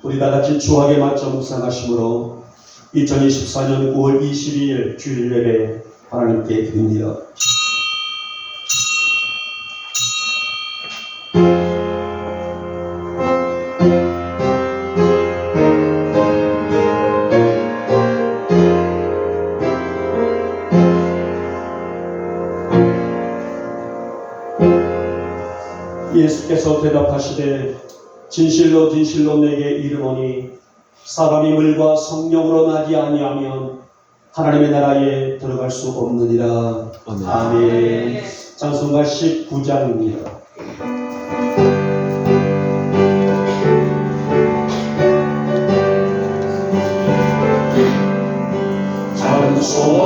우리 다 같이 주하게 맞춰 묵상하심으로 2024년 9월 22일 주일 예배 하나님께 드립니다. 예수께서 대답하시되 진실로 진실로 내게 이르노니 사람이 물과 성령으로 나지 아니하면 하나님의 나라에 들어갈 수 없느니라. 아멘. 아멘. 찬송가 19장입니다.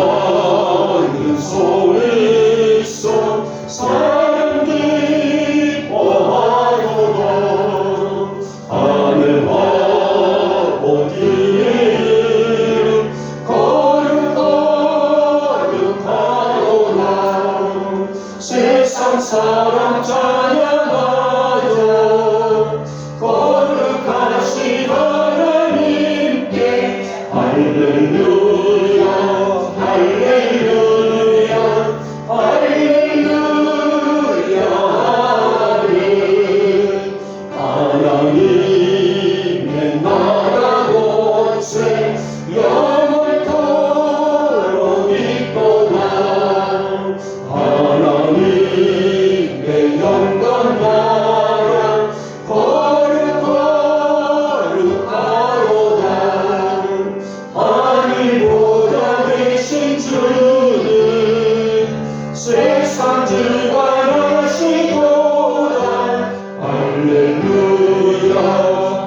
찬송하는 소리 속 사람들이 보아도다. 하늘 아버지의 이름 거룩거룩하도다. 세상 사람 찬양하여 거룩하신 하나님께 할렐루야 할렐루야 할렐루야 하나님의 나라 곳에 영원토록 있도다. 하나님의 영광 나라 거룩거룩하도다. 하늘보다 되신 주는 세상 주관하시도다. 할렐루야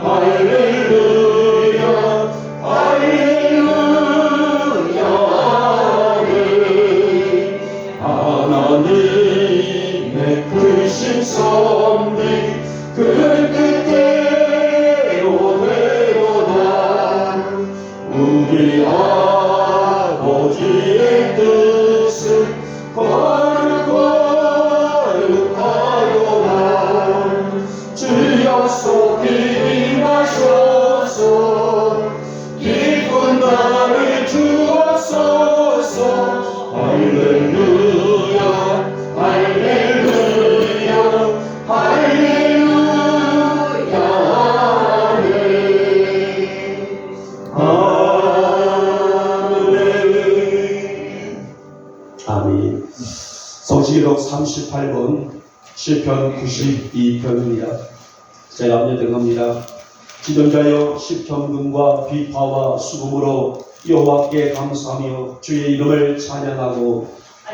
할렐루야 할렐루야 하나님의 크신 섭리 그 뜻대로 되도다. 우리 아버지의 뜻은 거룩거룩하도다. 주여 속히 임하소서. 기쁜 날을 주옵소서. 할렐루야 할렐루야 할렐루야 아멘. 성시기록 38번 시편 92편입니다. 제가 암송합니다. 지존자여 시편군과 비파와 수금으로 여호와께 감사하며 주의 이름을 찬양하고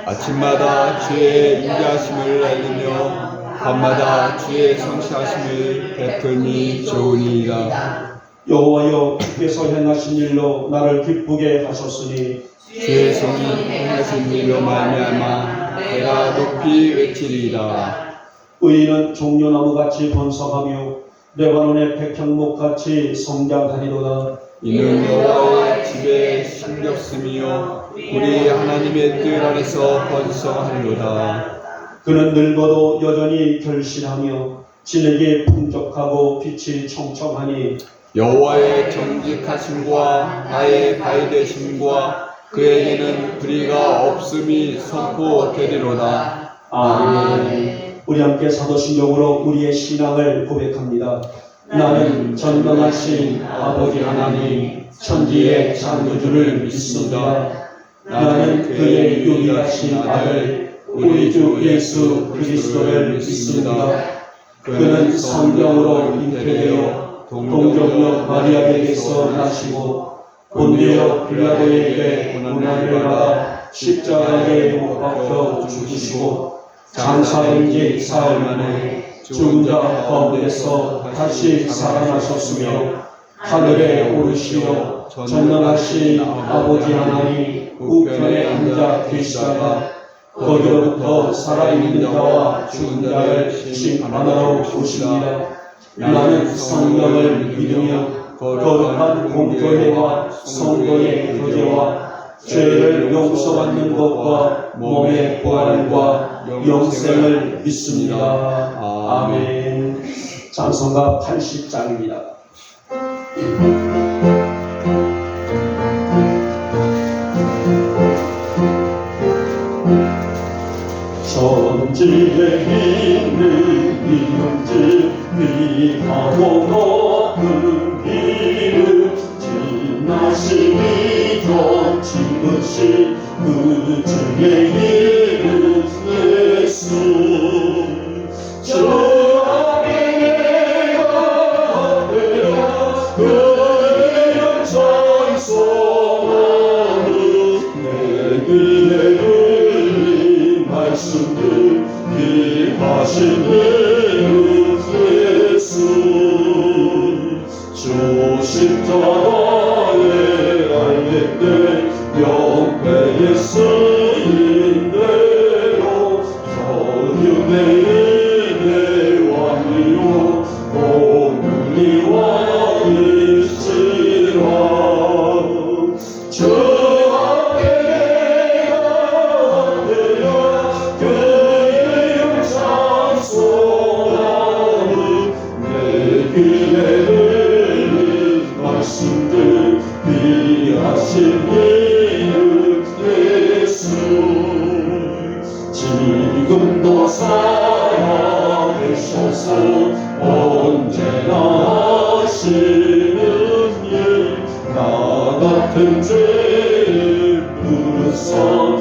아침마다 주의 인자하심을 알리며 밤마다 주의 성실하심을 베풀니 좋으니이다. 여호와여 주께서 행하신 일로 나를 기쁘게 하셨으니 주의 성이 행하신 일로 말미암아 내가 높이 외치리이다. 의인은 종려나무같이 번성하며 레바논의 백향목같이 성장하리로다. 이는 여호와의 집에 심겼으며 우리 하나님의 뜰 안에서 번성하리로다. 그는 늙어도 여전히 결실하며 진에게 풍족하고 빛이 청청하니 여호와의 정직하심과 나의 발되심과 그에게는 불의가 없음이 선포되리로다. 아멘. 우리 함께 사도신경으로 우리의 신앙을 고백합니다. 나는 전능하신 아버지 하나님 천지의 창조주를 믿습니다. 나는 그의 유일하신 아들 우리 주 예수 그리스도를 믿습니다. 그는 성령으로 잉태되어 동정녀 마리아에게서 나시고 본디오 빌라도에게 고난을 받아 십자가에 못 박혀 죽으시고 장사인지 사흘 만에 죽은 자 가운데서 다시 살아나셨으며 하늘에 오르시어 전능하신 아버지 하나님 우편에 앉아 계시다가 거기로부터 살아있는 자와 죽은 자를 심판하러 오십니다. 나는 성령을 믿으며 거룩한 공교회와 성도의 교제와 죄를 용서받는 것과 몸의 부활과 영생을 믿습니다. 아멘. 찬송가 80장입니다. 천지에 있는 이름들 위하고 높은 이름 지나시기 전 지으신 그 주의 이름 예수 주 앞에 내가 되어 그 이름 찬송하는 내 귀에 들린 말씀들 귀하신 이름 예수 주 십자가에 알겠네 영배에 쓰인 대로 서윤의 은혜 왕이요 오늘이 왕이시라 주 앞에 내가 되어 그 이름 찬송하는 내 귀에 들린 말씀들 귀하신 이름 예수 지금도 살아계셔서 언제나 하시는 일 나 같은 죄를 부르사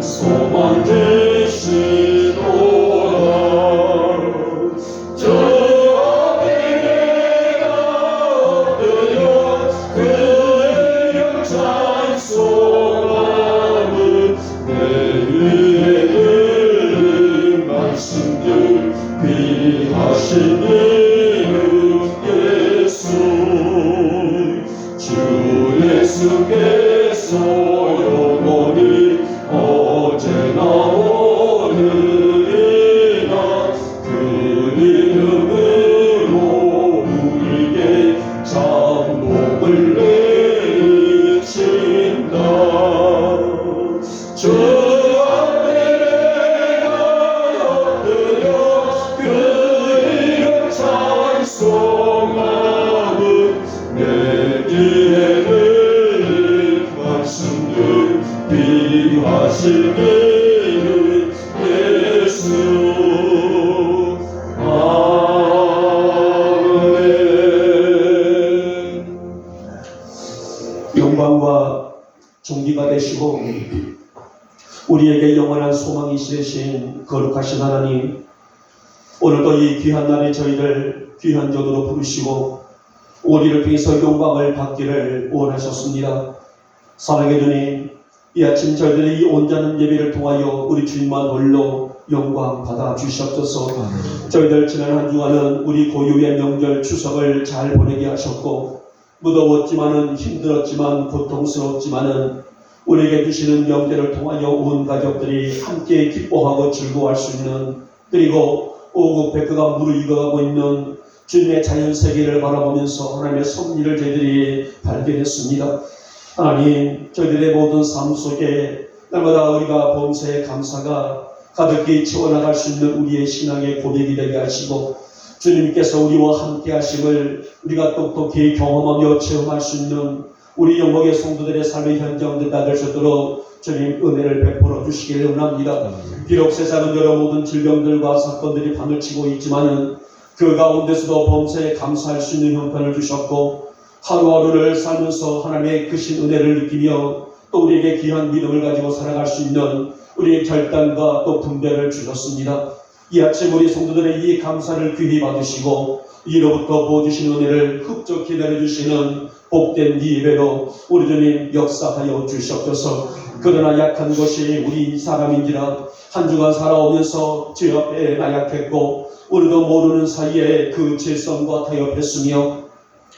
소망 되시도다 주 앞에 내가 되어 그 이름 찬송하는 내 위에 들린 말씀들 귀하신 이름 예수 주 예수께서 영원히 어제나 오늘이나 그 이름으로 우리에게 장복을 내리신다 주 앞에 내가 드려 그 이름 찬송하는 내 귀에 들린 말씀들 귀하신 이름 예수 아멘 영광과 존귀가 되시고 우리에게 영원한 소망이 되신 거룩하신 하나님 오늘도 이 귀한 날에 저희를 귀한 전으로 부르시고 우리를 통해서 영광을 받기를 원하셨습니다. 사랑의 주님 이 아침 저희들의 이 온전한 예배를 통하여 우리 주님만 홀로 영광 받아 주시옵소서. 저희들 지난 한 주간은 우리 고유의 명절 추석을 잘 보내게 하셨고 무더웠지만은 힘들었지만 고통스럽지만은 우리에게 주시는 명절을 통하여 온 가족들이 함께 기뻐하고 즐거워할 수 있는 그리고 오곡백화가 무르익어가고 있는 주님의 자연세계를 바라보면서 하나님의 섭리를 저희들이 발견했습니다. 하나님 저희들의 모든 삶 속에 날마다 우리가 범사의 감사가 가득히 채워나갈 수 있는 우리의 신앙의 고백이 되게 하시고 주님께서 우리와 함께 하심을 우리가 똑똑히 경험하며 체험할 수 있는 우리 영광의 성도들의 삶의 현장들 다 될 수 있도록 주님 은혜를 베풀어 주시기를 원합니다. 비록 세상은 여러 모든 질병들과 사건들이 방을 치고 있지만은 그 가운데서도 범사에 감사할 수 있는 형편을 주셨고 하루하루를 살면서 하나님의 크신 은혜를 느끼며 또 우리에게 귀한 믿음을 가지고 살아갈 수 있는 우리의 결단과 또 분별을 주셨습니다. 이 아침 우리 성도들의 이 감사를 귀히 받으시고 이로부터 부어주신 은혜를 흡족히 내려주시는 복된 이 예배로 우리 주님 역사하여 주시옵소서. 그러나 약한 것이 우리 사람인지라 한 주간 살아오면서 죄 앞에 나약했고 우리도 모르는 사이에 그 죄성과 타협했으며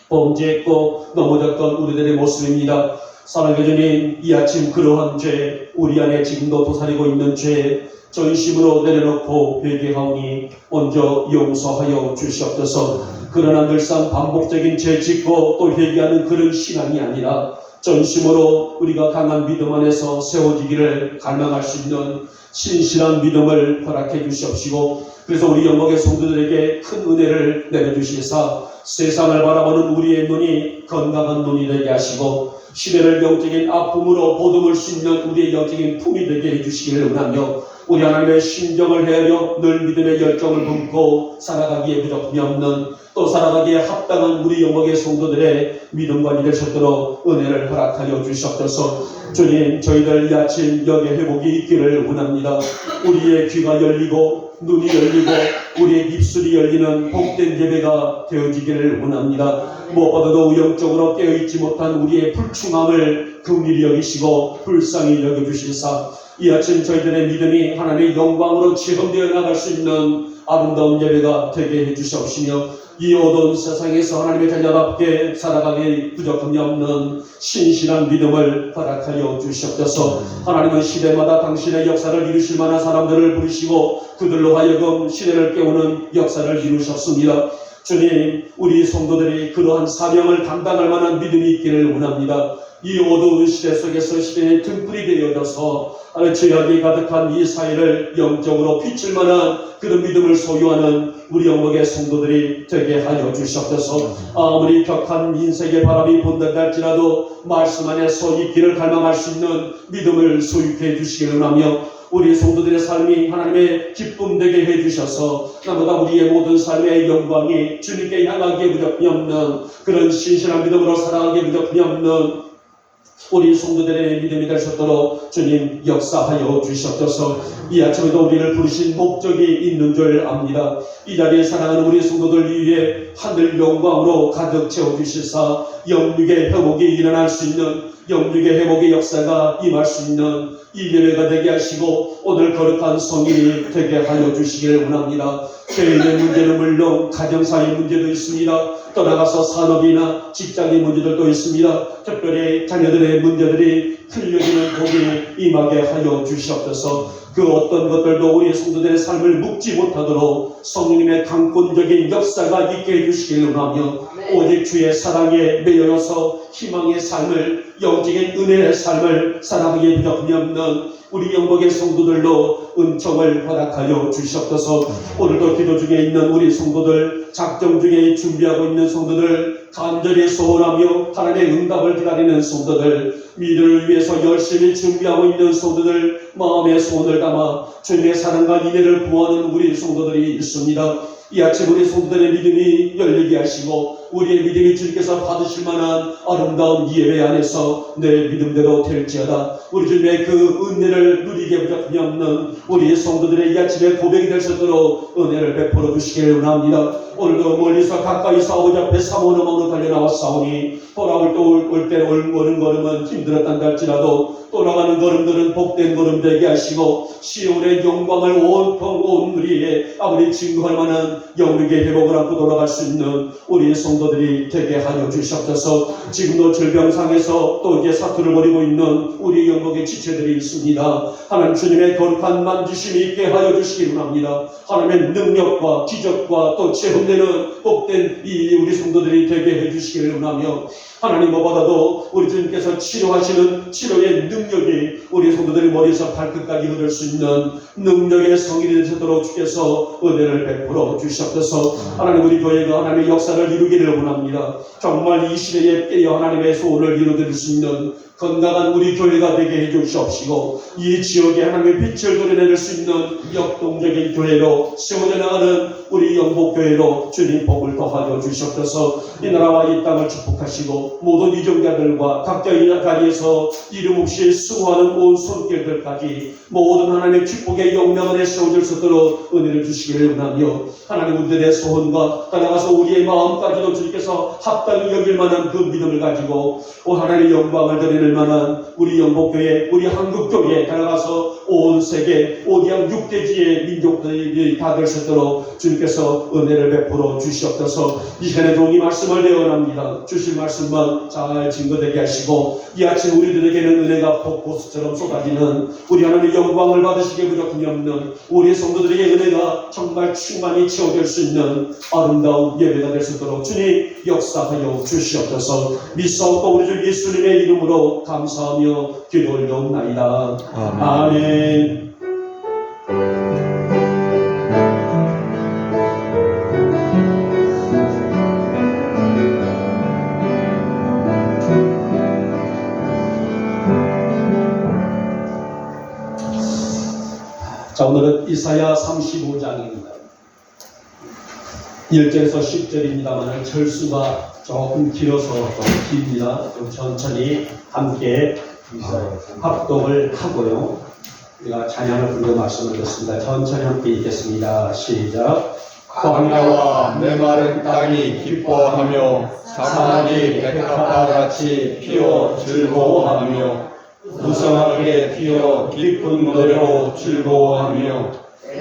범죄했고 넘어졌던 우리들의 모습입니다. 사랑의 주님 이 아침 그러한 죄 우리 안에 지금도 도사리고 있는 죄 전심으로 내려놓고 회개하오니 먼저 용서하여 주시옵소서. 그러나 늘상 반복적인 죄 짓고 또 회개하는 그런 신앙이 아니라 전심으로 우리가 강한 믿음 안에서 세워지기를 갈망할 수 있는 신실한 믿음을 허락해 주시옵시고 그래서 우리 영광의 성도들에게 큰 은혜를 내려주시사 세상을 바라보는 우리의 눈이 건강한 눈이 되게 하시고 시대를 영적인 아픔으로 보듬을 수 있는 우리의 영적인 품이 되게 해주시기를 원하며 우리 하나님의 심정을 헤아려 늘 믿음의 열정을 품고 살아가기에 부족함이 없는 또 살아가기에 합당한 우리 영광의 성도들의 믿음관이 되셨도록 은혜를 허락하여 주시옵소서. 주님, 저희들 이 아침 영의 회복이 있기를 원합니다. 우리의 귀가 열리고 눈이 열리고 우리의 입술이 열리는 복된 예배가 되어지기를 원합니다. 무엇보다도 영적으로 깨어있지 못한 우리의 불충함을 긍휼히 여기시고 불쌍히 여겨주시사 이 아침 저희들의 믿음이 하나님의 영광으로 체험되어 나갈 수 있는 아름다운 예배가 되게 해주시옵시며 이 어두운 세상에서 하나님의 자녀답게 살아가기 부족함이 없는 신실한 믿음을 허락하여 주시옵소서. 하나님은 시대마다 당신의 역사를 이루실 만한 사람들을 부르시고 그들로 하여금 시대를 깨우는 역사를 이루셨습니다. 주님, 우리 성도들이 그러한 사명을 감당할 만한 믿음이 있기를 원합니다. 이 어두운 시대 속에서 시대의 등불이 되어져서 죄악이 가득한 이 사회를 영적으로 비칠 만한 그런 믿음을 소유하는 우리 영광의 성도들이 되게 하여 주시옵소서. 아무리 격한 인생의 바람이 분다고 할지라도 말씀 안에서 이 길을 갈망할 수 있는 믿음을 소유해 주시기를 하며 우리 성도들의 삶이 하나님의 기쁨 되게 해주셔서 나보다 우리의 모든 삶의 영광이 주님께 향하기에 부족함이 없는 그런 신실한 믿음으로 살아가기에 부족함이 없는 우리 성도들의 믿음이 되셨도록 주님 역사하여 주시옵소서. 이 아침에도 우리를 부르신 목적이 있는 줄 압니다. 이 자리에 사랑하는 우리 성도들 위해 하늘 영광으로 가득 채워주시사 영육의 회복이 일어날 수 있는 영육의 회복의 역사가 임할 수 있는 이 예배가 되게 하시고 오늘 거룩한 성일이 되게 하여 주시기를 원합니다. 개인의 문제는 물론 가정사의 문제도 있습니다. 떠나가서 산업이나 직장의 문제들도 있습니다. 특별히 자녀들의 문제들이 풀려지는 복이 임하게 하여 주시옵소서. 그 어떤 것들도 우리 성도들의 삶을 묶지 못하도록 성령님의 강권적인 역사가 있게 해주시기를 원하며 오직 주의 사랑에 매여서 희망의 삶을 영적인 은혜의 삶을 살아가기에 부족함이 없는 우리 영광의 성도들로 은총을 허락하여 주시옵소서. 오늘도 기도 중에 있는 우리 성도들, 작정 중에 준비하고 있는 성도들, 간절히 소원하며 하나님의 응답을 기다리는 성도들, 미래를 위해서 열심히 준비하고 있는 성도들, 마음의 소원을 담아 주님의 사랑과 인애를 구하는 우리 성도들이 있습니다. 이 아침 우리 성도들의 믿음이 열리게 하시고 우리의 믿음이 주님께서 받으실 만한 아름다운 예배 안에서 내 믿음대로 될지어다. 우리 주님의 그 은혜를 누리게 부족함이 없는 우리 성도들의 이 아침에 고백이 될 수 있도록 은혜를 베풀어 주시기를 원합니다. 오늘도 멀리서 가까이서 아버지 앞에 사모는 마음으로 달려나왔사오니 돌아올 때 오는 걸음은 힘들었단다 할지라도 돌아가는 걸음들은 복된 걸음 되게 하시고 시온의 영광을 온통 온 우리의 아버지 증거할 만한 영육의 회복을 안고 돌아갈 수 있는 우리의 성도들이 되게 하여 주시옵소서. 지금도 질병상에서 또 이제 사투를 벌이고 있는 우리 영광의 지체들이 있습니다. 하나님 주님의 거룩한 만지심이 있게 하여 주시기 원합니다. 하나님의 능력과 기적과 또 체험되는 복된 이 우리 성도들이 되게 해주시기를 원하며 하나님 무엇보다도 우리 주님께서 치료하시는 치료의 능력이 우리 성도들의 머리에서 발끝까지 얻을 수 있는 능력의 성인이 되시도록 주께서 은혜를 베풀어 주시옵소서. 하나님 우리 교회가 하나님의 역사를 이루기를 원합니다. 정말 이 시대에 깨어 하나님의 소원을 이루어드릴 수 있는 건강한 우리 교회가 되게 해주시옵시고 이 지역에 하나님의 빛을 도려낼 수 있는 역동적인 교회로 세워져 나가는 우리 영복교회로 주님 복을 더하여 주시옵소서. 이 나라와 이 땅을 축복하시고 모든 이정자들과 각자의 자리에서 이름 없이 수고하는 온 손길들까지 모든 하나님의 축복의 영광 안에 세워질 수 있도록 은혜를 주시기를 원하며 하나님 우리들의 소원과 따라가서 우리의 마음까지도 주님께서 합당히 여길 만한 그 믿음을 가지고 하나님의 영광을 드리는 만한 우리 영복교회, 우리 한국교회에 따라가서 온 세계, 오디양 6대지의 민족들이 다 될 수 있도록 주님께서 은혜를 베풀어 주시옵소서. 이 시간에 종이 말씀을 내어납니다. 주실 말씀만 잘 증거되게 하시고 이 아침 우리들에게는 은혜가 폭포수처럼 쏟아지는 우리 하나님의 영광을 받으시기에 부족함이 없는 우리 성도들에게 은혜가 정말 충만히 채워질 수 있는 아름다운 예배가 될 수 있도록 주님 역사하여 주시옵소서. 믿사옵고 우리 주 예수님의 이름으로 감사하며 기도 올려옵나이다. 아멘. 자, 오늘은 이사야 35장입니다. 1절에서 10절입니다만 절수가 조금 길어서 좀 깁니다. 좀 천천히 함께 합독을 하고요. 우리가 찬양을 부르고 말씀을 듣습니다. 천천히 함께 읽겠습니다. 시작. 광야와 메마른 땅이 기뻐하며 사막이 백합화 같이 피어 즐거워하며 무성하게 피어 깊은 노래로 즐거워하며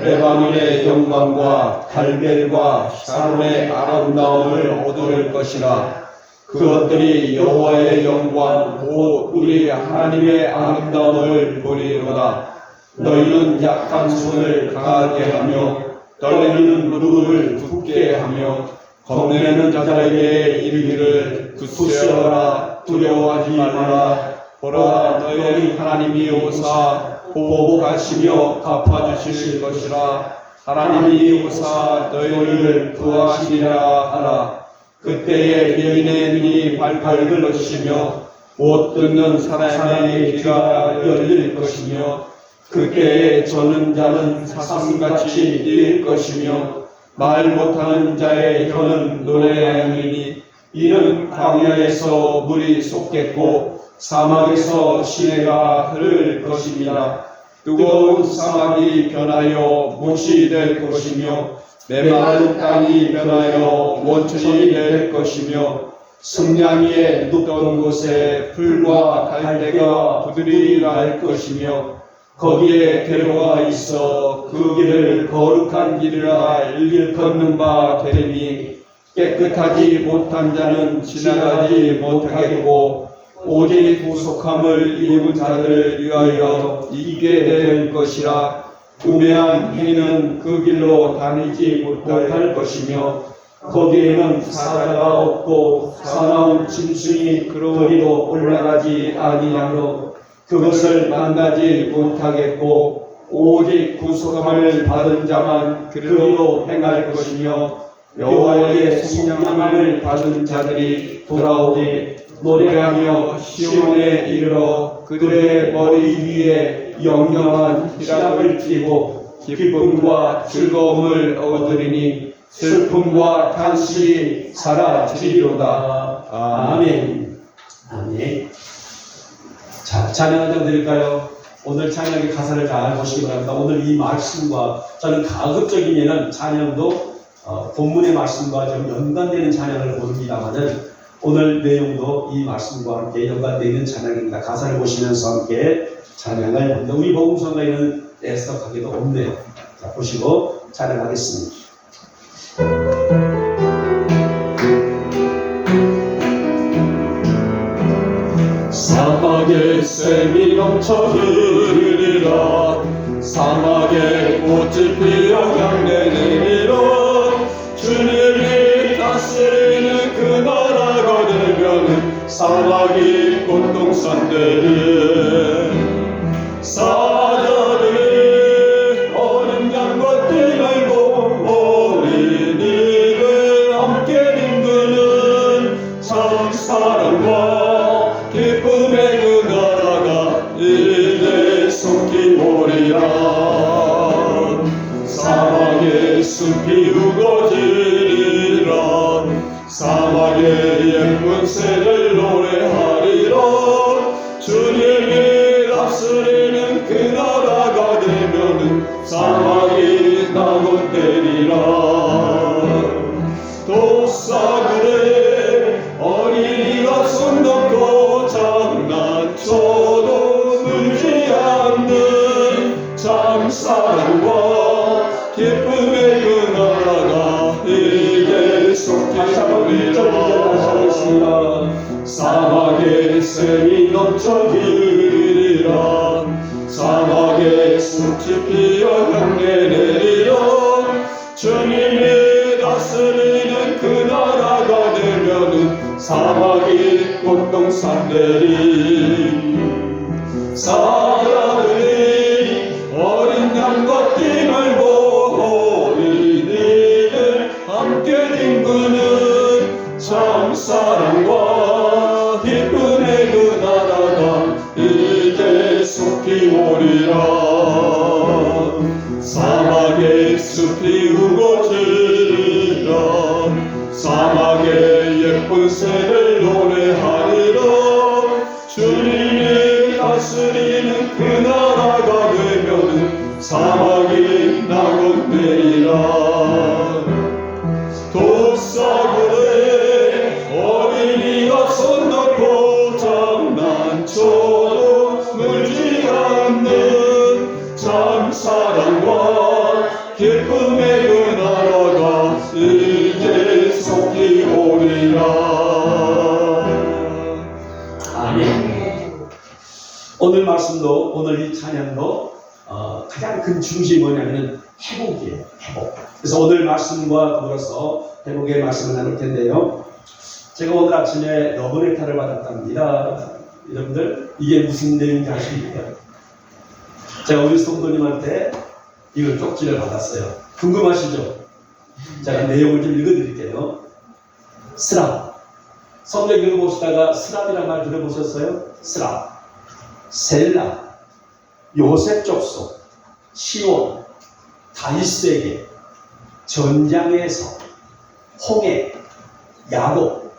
레바논의 영광과 갈멜과 샤론의 아름다움을 얻을 것이라. 그것들이 여호와의 영광 곧 우리 하나님의 아름다움을 보리로다. 너희는 약한 손을 강하게 하며 떨리는 무릎을 굳게 하며 겁내는 자들에게 이르기를 굳세어라 두려워하지 말라. 보라 너희 하나님이 오사 보복하시며 갚아주실 것이라. 하나님이 오사 너희를 구하시리라 하라. 그때에 여인의 눈이 밝을 것이며 못 듣는 사람의 귀가 열릴 것이며 그때에 젖는 자는 사슴같이 뛸 것이며 말 못하는 자의 혀는 노래하리니 이는 광야에서 물이 솟겠고 사막에서 시내가 흐를 것입니다. 뜨거운 사막이 변하여 못이 될 것이며 메마른 땅이 변하여 원천이 될 것이며 승량 위에 눕던 곳에 풀과 갈대가 부드리 날 것이며 거기에 대로가 있어 그 길을 거룩한 길이라 일컫는 바 되리니 깨끗하지 못한 자는 지나가지 못하겠고 오직 구속함을 입은 자들을 위하여 있게 될 것이라. 우매한 행위는 그 길로 다니지 못할 것이며 거기에는 사자가 없고 사나운 짐승이 그리로 올라가지 아니하므로 그것을 만나지 못하겠고 오직 구속함을 받은 자만 그리로 행할 것이며 여호와의 성령을 받은 자들이 돌아오되 노래하며 시온에 이르러 그들의 머리 위에 영영한 희락을 띠고 기쁨과 즐거움을 얻으리니 슬픔과 탄식이 사라지리로다. 아멘. 아멘. 자, 찬양 한 장 드릴까요? 오늘 찬양의 가사를 잘 보시기 바랍니다. 오늘 이 말씀과 저는 가급적이면 찬양도 본문의 말씀과 좀 연관되는 찬양을 부릅니다만은 오늘 내용도 이 말씀과 함께 연관되는 찬양입니다. 가사를 보시면서 함께 찬양을 합니다. 우리 복음성가에는 애석하게도 없네요. 자, 보시고 찬양하겠습니다. 사막에 샘이 넘쳐 흐르리라. 사막에 꽃이 피어 향내리리라. 주님이 다스리는 그 나라가 되면은 사막이 꽃동산되리. 사자들이 어린 양과 띠를 보고 어린이를 함께 링그는 참 사랑과 기쁨의 그 나라가 이제 속히 오리라. 사막의 숲이 우거지리라. 사막의 예쁜 새를 노래하리라. 주님이 다스리는 그 나라가 되면은 사막이 나곤되리라. 독사들의 어린이가 손 놓고 장난쳐도 물지 않는 참 사랑과 기쁨의 그 나라가 이제 속히 오리라. 사막에 샘이 넘쳐 흐르리라. 사막에 숲이 피어 향내 내리라. 주님이 다스리는 그 나라가 되면은 사막이 꽃동산되리. 사자들이 어린 양과 띠를 보고 어린이를 함께 뒹구는 참 사랑과 기쁨의 그 나라가 이제 속히 오리라. 숲이 우거지리라 사막의 예쁜 새를 노래하리라 주님이 다스리는 그 나라가 되면은 사막이 낙원되리라 독사들의 어린이가 손 놓고 장난쳐도 물지 않는 참 사랑과 기쁨의 그 나라가 이제 속히 오리라. 아멘. 오늘 말씀도 오늘 이 찬양도 가장 큰 중심이 뭐냐면 회복이에요. 회복. 그래서 오늘 말씀과 더불어서 회복의 말씀을 나눌 텐데요. 제가 오늘 아침에 러브레터를 받았답니다. 여러분들 이게 무슨 내용인지 아십니까? 제가 우리 성도님한테 이걸 쪽지를 받았어요. 궁금하시죠? 제가 내용을 좀 읽어드릴게요. 스랍. 성경 읽어보시다가 스랍이라는 말 들어보셨어요? 스랍, 셀라, 요셉 족속, 시온, 다윗에게, 전장에서, 홍해, 야곱.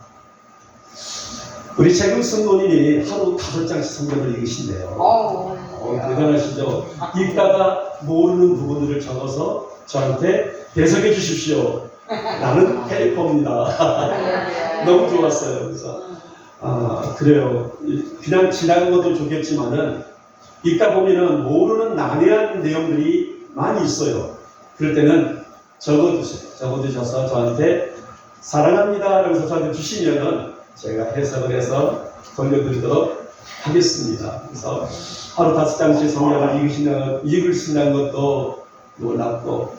우리 최근 성도님이 하루 5장씩 성경을 읽으신대요. 대단하시죠? 읽다가 모르는 부분들을 적어서 저한테 해석해 주십시오. 나는 헬퍼입니다. 너무 좋았어요. 그래서 그래요. 그냥 지나간 것도 좋겠지만은 읽다 보면은 모르는 난해한 내용들이 많이 있어요. 그럴 때는 적어두세요. 적어두셔서 저한테 사랑합니다 라면서 저한테 주시면은 제가 해석을 해서 돌려드리도록 하겠습니다. 그래서 하루 5장씩 성경을 읽으신다는 것도 놀랍고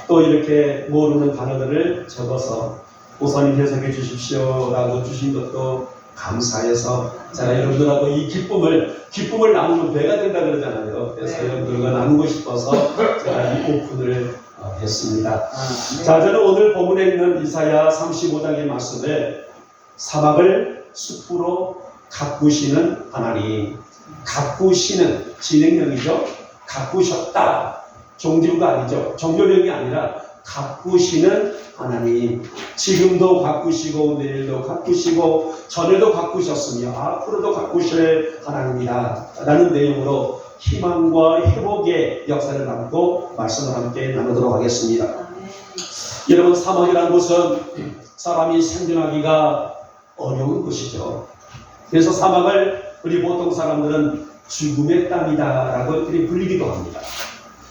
또 이렇게 모르는 단어들을 적어서 우선님 해석해 주십시오 라고 주신 것도 감사해서 제가 여러분들하고 이 기쁨을 나누면 배가 된다 그러잖아요. 그래서 여러분들과 나누고 싶어서 제가 이 오픈을 했습니다. 자, 저는 오늘 본문에 있는 이사야 35장의 말씀에 사막을 숲으로 가꾸시는 하나님, 가꾸시는 진행형이죠. 가꾸셨다. 종지부가 아니죠. 종료령이 아니라 가꾸시는 하나님. 지금도 가꾸시고 내일도 가꾸시고 전에도 가꾸셨으며 앞으로도 가꾸실 하나님이다 라는 내용으로 희망과 회복의 역사를 담고 말씀을 함께 나누도록 하겠습니다. 여러분, 사막이라는 것은 사람이 생존하기가 어려운 곳이죠. 그래서 사막을 우리 보통 사람들은 죽음의 땅이다 라고 불리기도 합니다.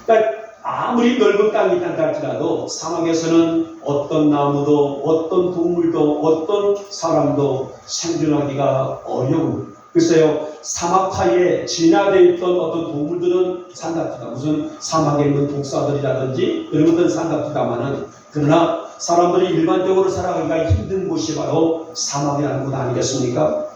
그러니까 아무리 넓은 땅이 있다 할지라도 사막에서는 어떤 나무도 어떤 동물도 어떤 사람도 생존하기가 어려운, 글쎄요, 사막하에 진화되어 있던 어떤 동물들은 산답니다. 무슨 사막에 있는 독사들이라든지 이런 것들은 산답니다만은, 그러나 사람들이 일반적으로 살아가기가 힘든 곳이 바로 사막이라는 곳 아니겠습니까?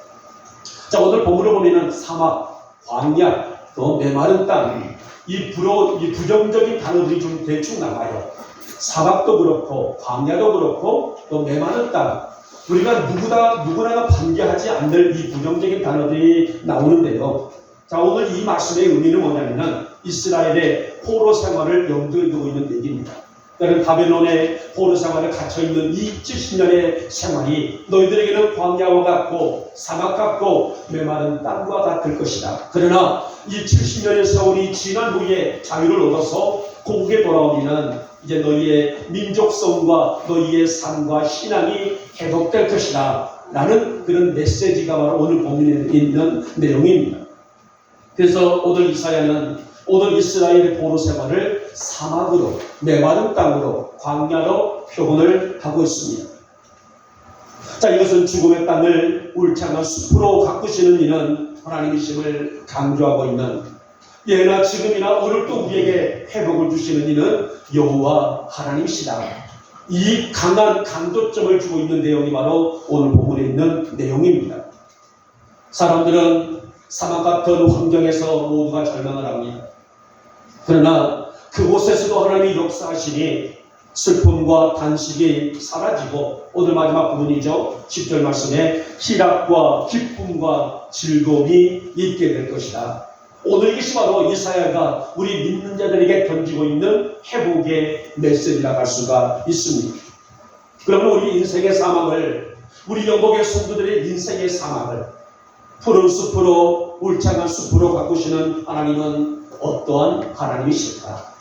자, 오늘 본문을 보면은 사막, 광야, 또 메마른 땅, 이 부정적인 단어들이 좀 대충 나와요. 사막도 그렇고 광야도 그렇고 또 메마른 땅, 우리가 누구나가 반대하지 않을 이 부정적인 단어들이 나오는데요. 자, 오늘 이 말씀의 의미는 뭐냐면은 이스라엘의 포로 생활을 염두에 두고 있는 얘기입니다. 그러니까 바벨론의 포로 생활에 갇혀있는 이 70년의 생활이 너희들에게는 광야와 같고 사막 같고 메마른 땅과 같을 것이다. 그러나 이 70년의 세월이 지난 후에 자유를 얻어서 고국에 돌아오면 이제 너희의 민족성과 너희의 삶과 신앙이 회복될 것이다 라는 그런 메시지가 바로 오늘 본문에 있는 내용입니다. 그래서 오늘 이사야는 오늘 이스라엘의 포로 생활을 사막으로, 메마른 땅으로, 광야로 표현을 하고 있습니다. 자, 이것은 죽음의 땅을 울창한 숲으로 가꾸시는 이는 하나님이심을 강조하고 있는, 예나 지금이나 오늘도 우리에게 회복을 주시는 이는 여호와 하나님이시다. 이 강한 강조점을 주고 있는 내용이 바로 오늘 본문에 있는 내용입니다. 사람들은 사막 같은 환경에서 모두가 절망을 합니다. 그러나 그곳에서도 하나님이 역사하시니 슬픔과 단식이 사라지고, 오늘 마지막 부분이죠. 10절 말씀에 희락과 기쁨과 즐거움이 있게 될 것이다. 오늘 이것이 바로 이사야가 우리 믿는 자들에게 던지고 있는 회복의 메시지라고 할 수가 있습니다. 그러면 우리 인생의 사망을, 우리 영국의 성도들의 인생의 사망을 푸른 숲으로, 울창한 숲으로 바꾸시는 하나님은 어떠한 하나님이실까?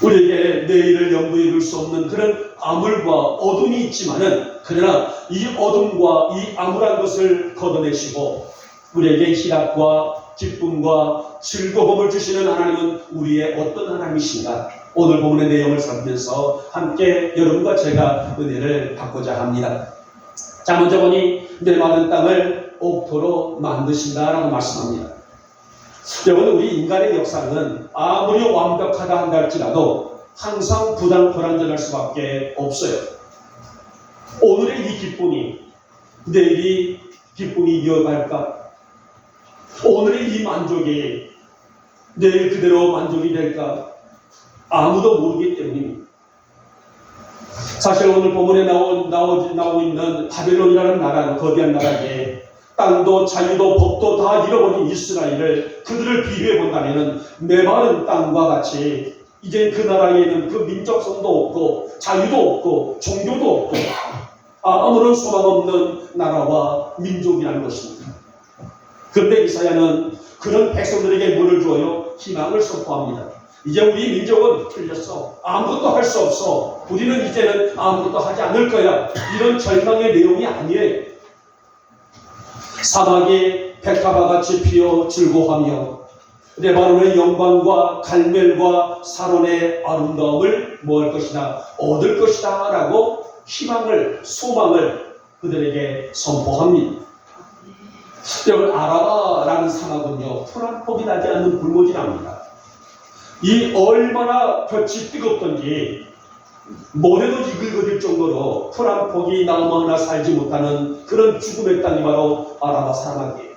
우리에게 내일을 염두에 둘 수 없는 그런 암울과 어둠이 있지만은, 그러나 이 어둠과 이 암울한 것을 걷어내시고 우리에게 희락과 기쁨과 즐거움을 주시는 하나님은 우리의 어떤 하나님이신가? 오늘 본문의 내용을 살피면서 함께 여러분과 제가 은혜를 받고자 합니다. 자, 먼저 보니 내 마른 땅을 옥토로 만드신다라고 말씀합니다. 여러분, 우리 인간의 역사는 아무리 완벽하다 한다 할지라도 항상 불완전할 수밖에 없어요. 오늘의 이 기쁨이 내일이 기쁨이 이어갈까? 오늘의 이 만족이 내일 그대로 만족이 될까? 아무도 모르기 때문입니다. 사실 오늘 본문에 나오고 있는 바벨론이라는 나라는 거대한 나라에 땅도 자유도 법도 다 잃어버린 이스라엘을 그들을 비교해 본다면 메마른 땅과 같이 이제 그 나라에는 그 민족성도 없고 자유도 없고 종교도 없고 아무런 소망 없는 나라와 민족이라는 것입니다. 그런데 이사야는 그런 백성들에게 뭐를 주어요? 희망을 선포합니다. 이제 우리 민족은 틀렸어. 아무것도 할 수 없어. 우리는 이제는 아무것도 하지 않을 거야. 이런 절망의 내용이 아니에요. 사막이 백합화같이 피어 즐거워하며 레바논의 영광과 갈멜과 사론의 아름다움을 뭐 할 것이다? 얻을 것이다 라고 희망을, 소망을 그들에게 선포합니다. 여러분, 아라바라는 사막은요, 풀 한 폭이 나지 않는 불모지랍니다. 이 얼마나 볕이 뜨겁던지 모래도 이글거릴 정도로 풀 한 폭이 나무 하나 살지 못하는 그런 죽음의 땅이 바로 아라바 사막이에요.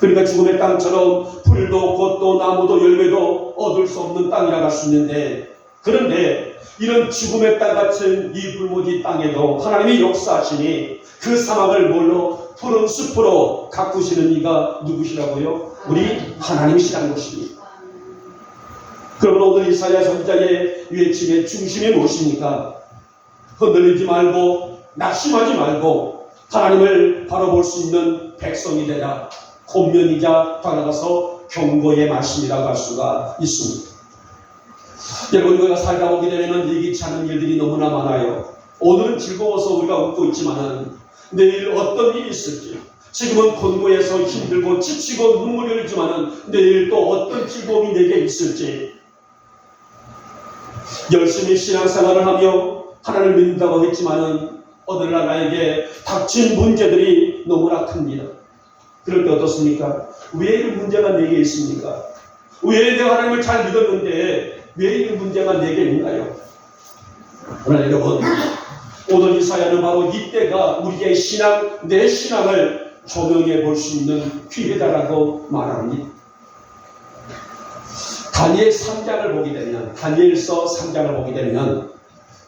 그러니까 죽음의 땅처럼 풀도 꽃도 나무도 열매도 얻을 수 없는 땅이라고 할 수 있는데, 그런데 이런 죽음의 땅 같은 이 불모지 땅에도 하나님이 역사하시니 그 사막을 뭘로? 푸른 숲으로 가꾸시는 이가 누구시라고요? 우리 하나님이시라는 것입니다. 그러면 오늘 이사야 선지자의 외침의 중심이 무엇입니까? 흔들리지 말고 낙심하지 말고 하나님을 바라볼 수 있는 백성이 되라. 권면이자 다가가서 경고의 말씀이라고 할 수가 있습니다. 여러분, 우리가 살다 보게 되면 예기치 않은 일들이 너무나 많아요. 오늘은 즐거워서 우리가 웃고 있지만은 내일 어떤 일이 있을지, 지금은 곤고해서 힘들고 지치고 눈물이 흘리지만은 내일 또 어떤 즐거움이 내게 있을지, 열심히 신앙생활을 하며 하나님을 믿는다고 했지만은 오늘날 나에게 닥친 문제들이 너무나 큽니다. 그럴 때 어떻습니까? 왜 이런 문제가 내게 있습니까? 왜 내가 하나님을 잘 믿었는데 왜 이런 문제가 내게 있나요? 그러나 여러분, 오늘 이사야는 바로 이때가 우리의 신앙, 내 신앙을 조명해 볼 수 있는 기회다라고 말합니다. 다니엘 3장을 보게 되면, 다니엘서 3장을 보게 되면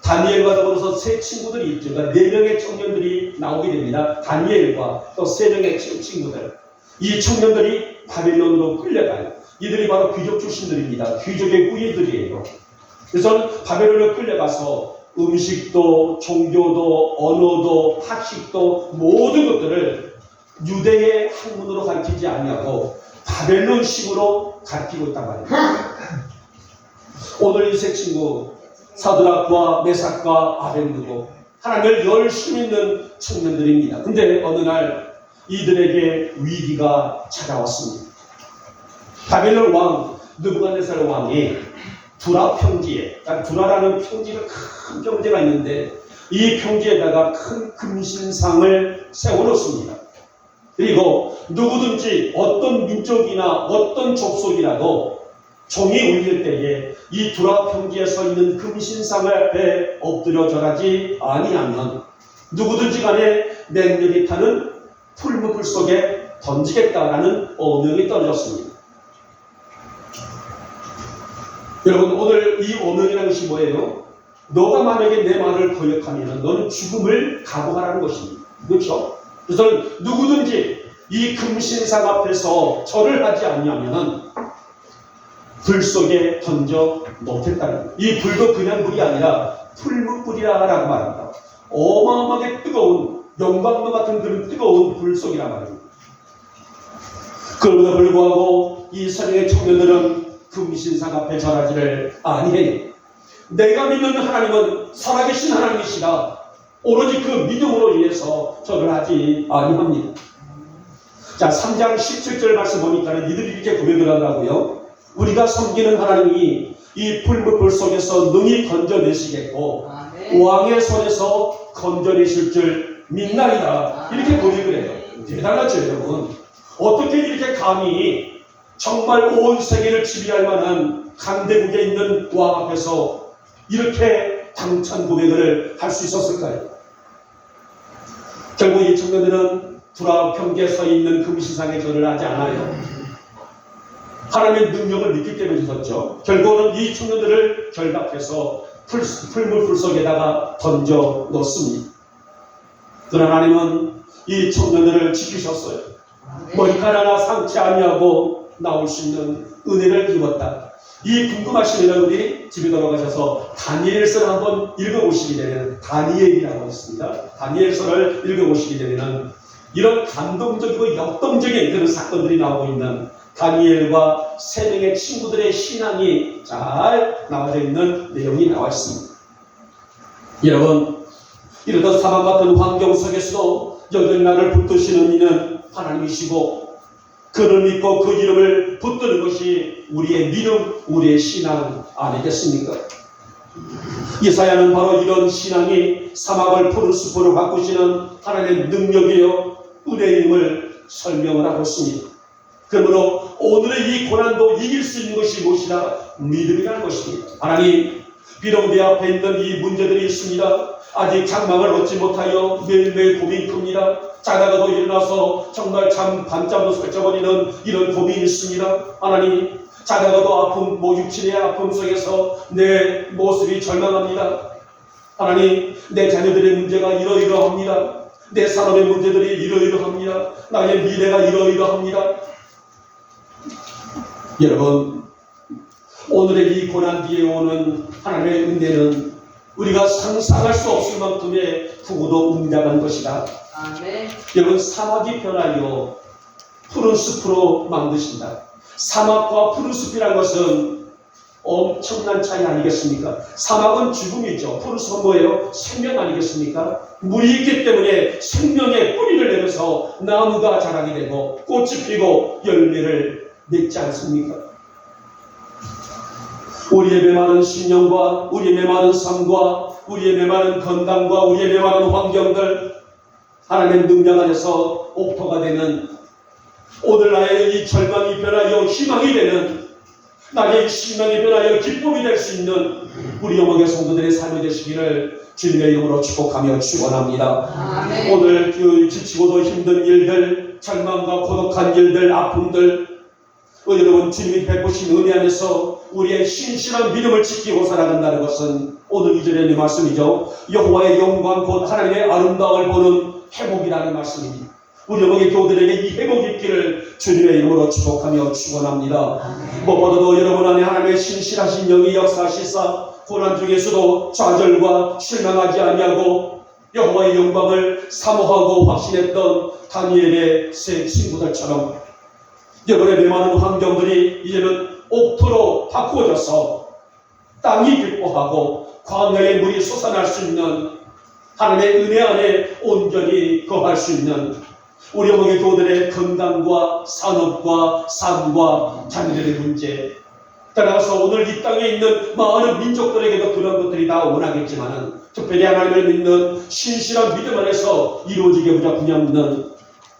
다니엘과 더불어서 세 친구들이 있죠. 그러니까 4명의 청년들이 나오게 됩니다. 다니엘과 또 3명의 친구들. 이 청년들이 바벨론으로 끌려가요. 이들이 바로 귀족 출신들입니다. 귀족의 후예들이에요. 그래서 바벨론으로 끌려가서 음식도, 종교도, 언어도, 학식도 모든 것들을 유대의 학문으로 가르치지 아니하고 바벨론식으로 가르치고 있단 말이에요. 오늘 이 세 친구 사드락과 메삭과 아벤느고 하나님을 열심히 믿는 청년들입니다. 근데 어느 날 이들에게 위기가 찾아왔습니다. 바벨론 왕 느부갓네살 왕이 두라 평지에, 두라라는 평지가 큰 평지가 있는데 이 평지에다가 큰 금신상을 세워놓습니다. 그리고 누구든지 어떤 민족이나 어떤 족속이라도 종이 울릴 때에 이 두라 평지에 서 있는 금신상을 앞에 엎드려 절하지 아니하면 누구든지 간에 맹렬히 타는 풀무불 속에 던지겠다라는 어명이 떨어졌습니다. 여러분, 오늘 이 어명이라는 것이 뭐예요? 너가 만약에 내 말을 거역하면 너는 죽음을 각오하라는 것입니다. 그렇죠? 그래서 누구든지 이 금신상 앞에서 절을 하지 아니하면은 불 속에 던져 놓겠다는 거예요. 이 불도 그냥 불이 아니라 풀무불이라고 말합니다. 어마어마하게 뜨거운 영광로 같은 그런 뜨거운 불 속이란 말입니다. 그럼에도 불구하고 이 선영의 청년들은 금신상 앞에 절하지를 아니해요. 내가 믿는 하나님은 살아계신 하나님이시라 오로지 그 믿음으로 인해서 절을 하지 아니합니다. 자, 3장 17절 말씀 보니까 이들이 이렇게 고백을 하더라고요. 우리가 섬기는 하나님이 이 풀무불 속에서 능히 건져내시겠고 왕의 손에서 건져내실 줄 믿나이다. 이렇게 고백을 해요. 대단하죠, 여러분. 어떻게 이렇게 감히 정말 온 세계를 지배할 만한 강대국에 있는 왕 앞에서 이렇게 당찬 고백을 할 수 있었을까요? 결국 이 청년들은 불합평기에 서 있는 금신상에 절을 하지 않아요. 하나님의 능력을 믿기 때문에 있었죠. 결국은 이 청년들을 결박해서 풀무불 속에다가 던져 놓습니다. 그러나 하나님은 이 청년들을 지키셨어요. 머리카락 하나 상치 아니하고 나올 수 있는 은혜를 입었다. 이 궁금하시면 우리 집에 돌아가셔서 다니엘서를 한번 읽어보시게 되면 다니엘이라고 있습니다. 다니엘서를 읽어보시게 되면 이런 감동적이고 역동적인 그런 사건들이 나오고 있는 다니엘과 세 명의 친구들의 신앙이 잘 나와져 있는 내용이 나와 있습니다. 여러분, 이러던 사망 같은 환경 속에서도 여전히 나를 붙드시는 이는 하나님이시고 그를 믿고 그 이름을 붙드는 것이 우리의 믿음, 우리의 신앙 아니겠습니까? 이사야는 바로 이런 신앙이 사막을 푸른 숲으로 바꾸시는 하나님의 능력이요 은혜임을 설명을 하고 있습니다. 그러므로 오늘의 이 고난도 이길 수 있는 것이 무엇이라? 믿음이라는 것입니다. 하나님, 비록 내 앞에 있는 이 문제들이 있습니다. 아직 장막을 얻지 못하여 매일매일 고민이 큽니다. 자다가도 일어나서 정말 밤잠도 설쳐버리는 이런 고민이 있습니다. 하나님, 자다가도 아픔, 육신의 아픔 속에서 내 모습이 절망합니다. 하나님, 내 자녀들의 문제가 이러이러합니다. 내 산업의 문제들이 이러이러합니다. 나의 미래가 이러이러합니다. 여러분, 오늘의 이 고난 뒤에 오는 하나님의 은혜는 우리가 상상할 수 없을 만큼의 크고도 웅장한 것이다. 아멘. 여러분, 사막이 변하여 푸른 숲으로 만드신다. 사막과 푸른 숲이라는 것은 엄청난 차이 아니겠습니까? 사막은 죽음이죠. 푸른 숲은 뭐예요? 생명 아니겠습니까? 물이 있기 때문에 생명의 뿌리를 내려서 나무가 자라게 되고 꽃이 피고 열매를 맺지 않습니까? 우리의 메마른 심령과 우리의 메마른 삶과 우리의 메마른 건강과 우리의 메마른 환경들 하나님의 능력 안에서 옥토가 되는 오늘 나의 이 절망이 변하여 희망이 되는 나의 희망이 변하여 기쁨이 될 수 있는 우리 영광의 성도들의 삶이 되시기를 주님의 이름으로 축복하며 축원합니다. 아멘. 오늘 그 지치고도 힘든 일들, 절망과 고독한 일들, 아픔들 여러분 주님이 베푸신 은혜 안에서 우리의 신실한 믿음을 지키고 살아간다는 것은 오늘 이전의 말씀이죠. 여호와의 영광 곧 하나님의 아름다움을 보는 회복이라는 말씀입니다. 우리 영광의 교우들에게 이 회복이 있기를 주님의 이름으로 축복하며 축원합니다. 무엇보다도 여러분 안에 하나님의 신실하신 영이 역사하시사 고난 중에서도 좌절과 실망하지 아니하고 여호와의 영광을 사모하고 확신했던 다니엘의 세 친구들처럼 여러분의 메마른 환경들이 이제는 옥토로 바꾸어져서 땅이 기뻐하고 광야의 물이 솟아날 수 있는 하나님의 은혜 안에 온전히 거할 수 있는 우리 영광의 교우들의 건강과 산업과 삶과 자녀들의 문제 따라서 오늘 이 땅에 있는 많은 민족들에게도 그런 것들이 다 원하겠지만은 특별히 하나님을 믿는 신실한 믿음 안에서 이루어지게 부잡는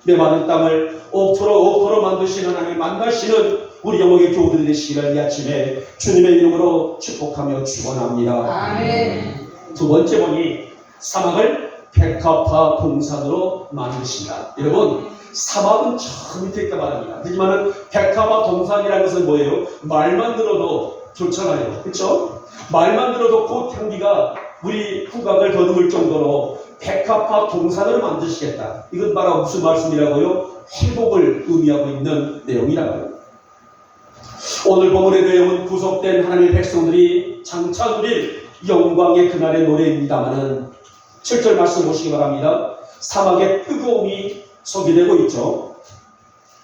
내 많은 땅을 옥토로 만드시는 하나님을 만나시는 우리 영광의 교우들이 되시기를 이 아침에 주님의 이름으로 축복하며 축원합니다. 아멘. 두 번째 본이 사막을 백합화 동산으로 만드신다. 여러분, 사막은 저 밑에 있다 말합니다. 하지만 백합화 동산이라는 것은 뭐예요? 말만 들어도 좋잖아요. 그렇죠? 말만 들어도 곧 향기가 우리 후각을 더듬을 정도로 백합화 동산을 만드시겠다. 이건 바로 무슨 말씀이라고요? 회복을 의미하고 있는 내용이라고 합니다. 오늘 본문의 내용은 구속된 하나님의 백성들이 장차 누릴 영광의 그날의 노래입니다마는 7절 말씀 보시기 바랍니다. 사막의 뜨거움이 소개되고 있죠.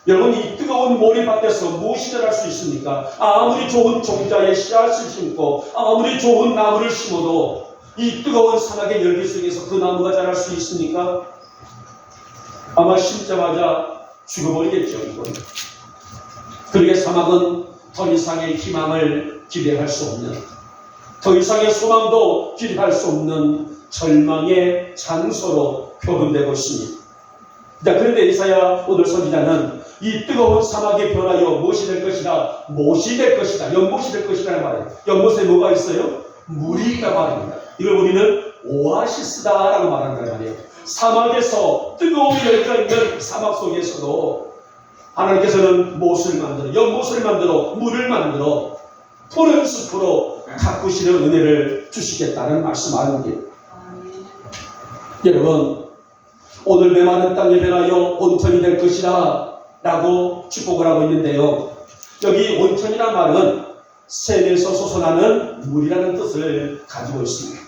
여러분, 이 뜨거운 모래밭에서 무엇이 자랄 수 있습니까? 아무리 좋은 종자에 씨앗을 심고 아무리 좋은 나무를 심어도 이 뜨거운 사막의 열기 속에서 그 나무가 자랄 수 있습니까? 아마 심자마자 죽어버리겠죠. 이건. 그러게 사막은 더 이상의 희망을 기대할 수 없는, 더 이상의 소망도 기대할 수 없는 절망의 장소로 표현되고 있습니다. 그런데 이사야 오늘 선지자는 이 뜨거운 사막에 변하여 무엇이 될 것이다, 못이 될 것이다, 연못이 될 것이라는 말이에요. 연못에 뭐가 있어요? 물이 있다 말입니다. 이걸 우리는 오아시스다라고 말한다는 말이에요. 사막에서 뜨거운 열기가 있는 사막 속에서도 하나님께서는 못을 만들어, 연못을 만들어, 물을 만들어 푸른 숲으로 가꾸시는 은혜를 주시겠다는 말씀 아닙니까? 여러분, 오늘 메마른 땅에 변하여 온천이 될 것이다 라고 축복을 하고 있는데요, 여기 온천이란 말은 샘에서 솟아나는 물이라는 뜻을 가지고 있습니다.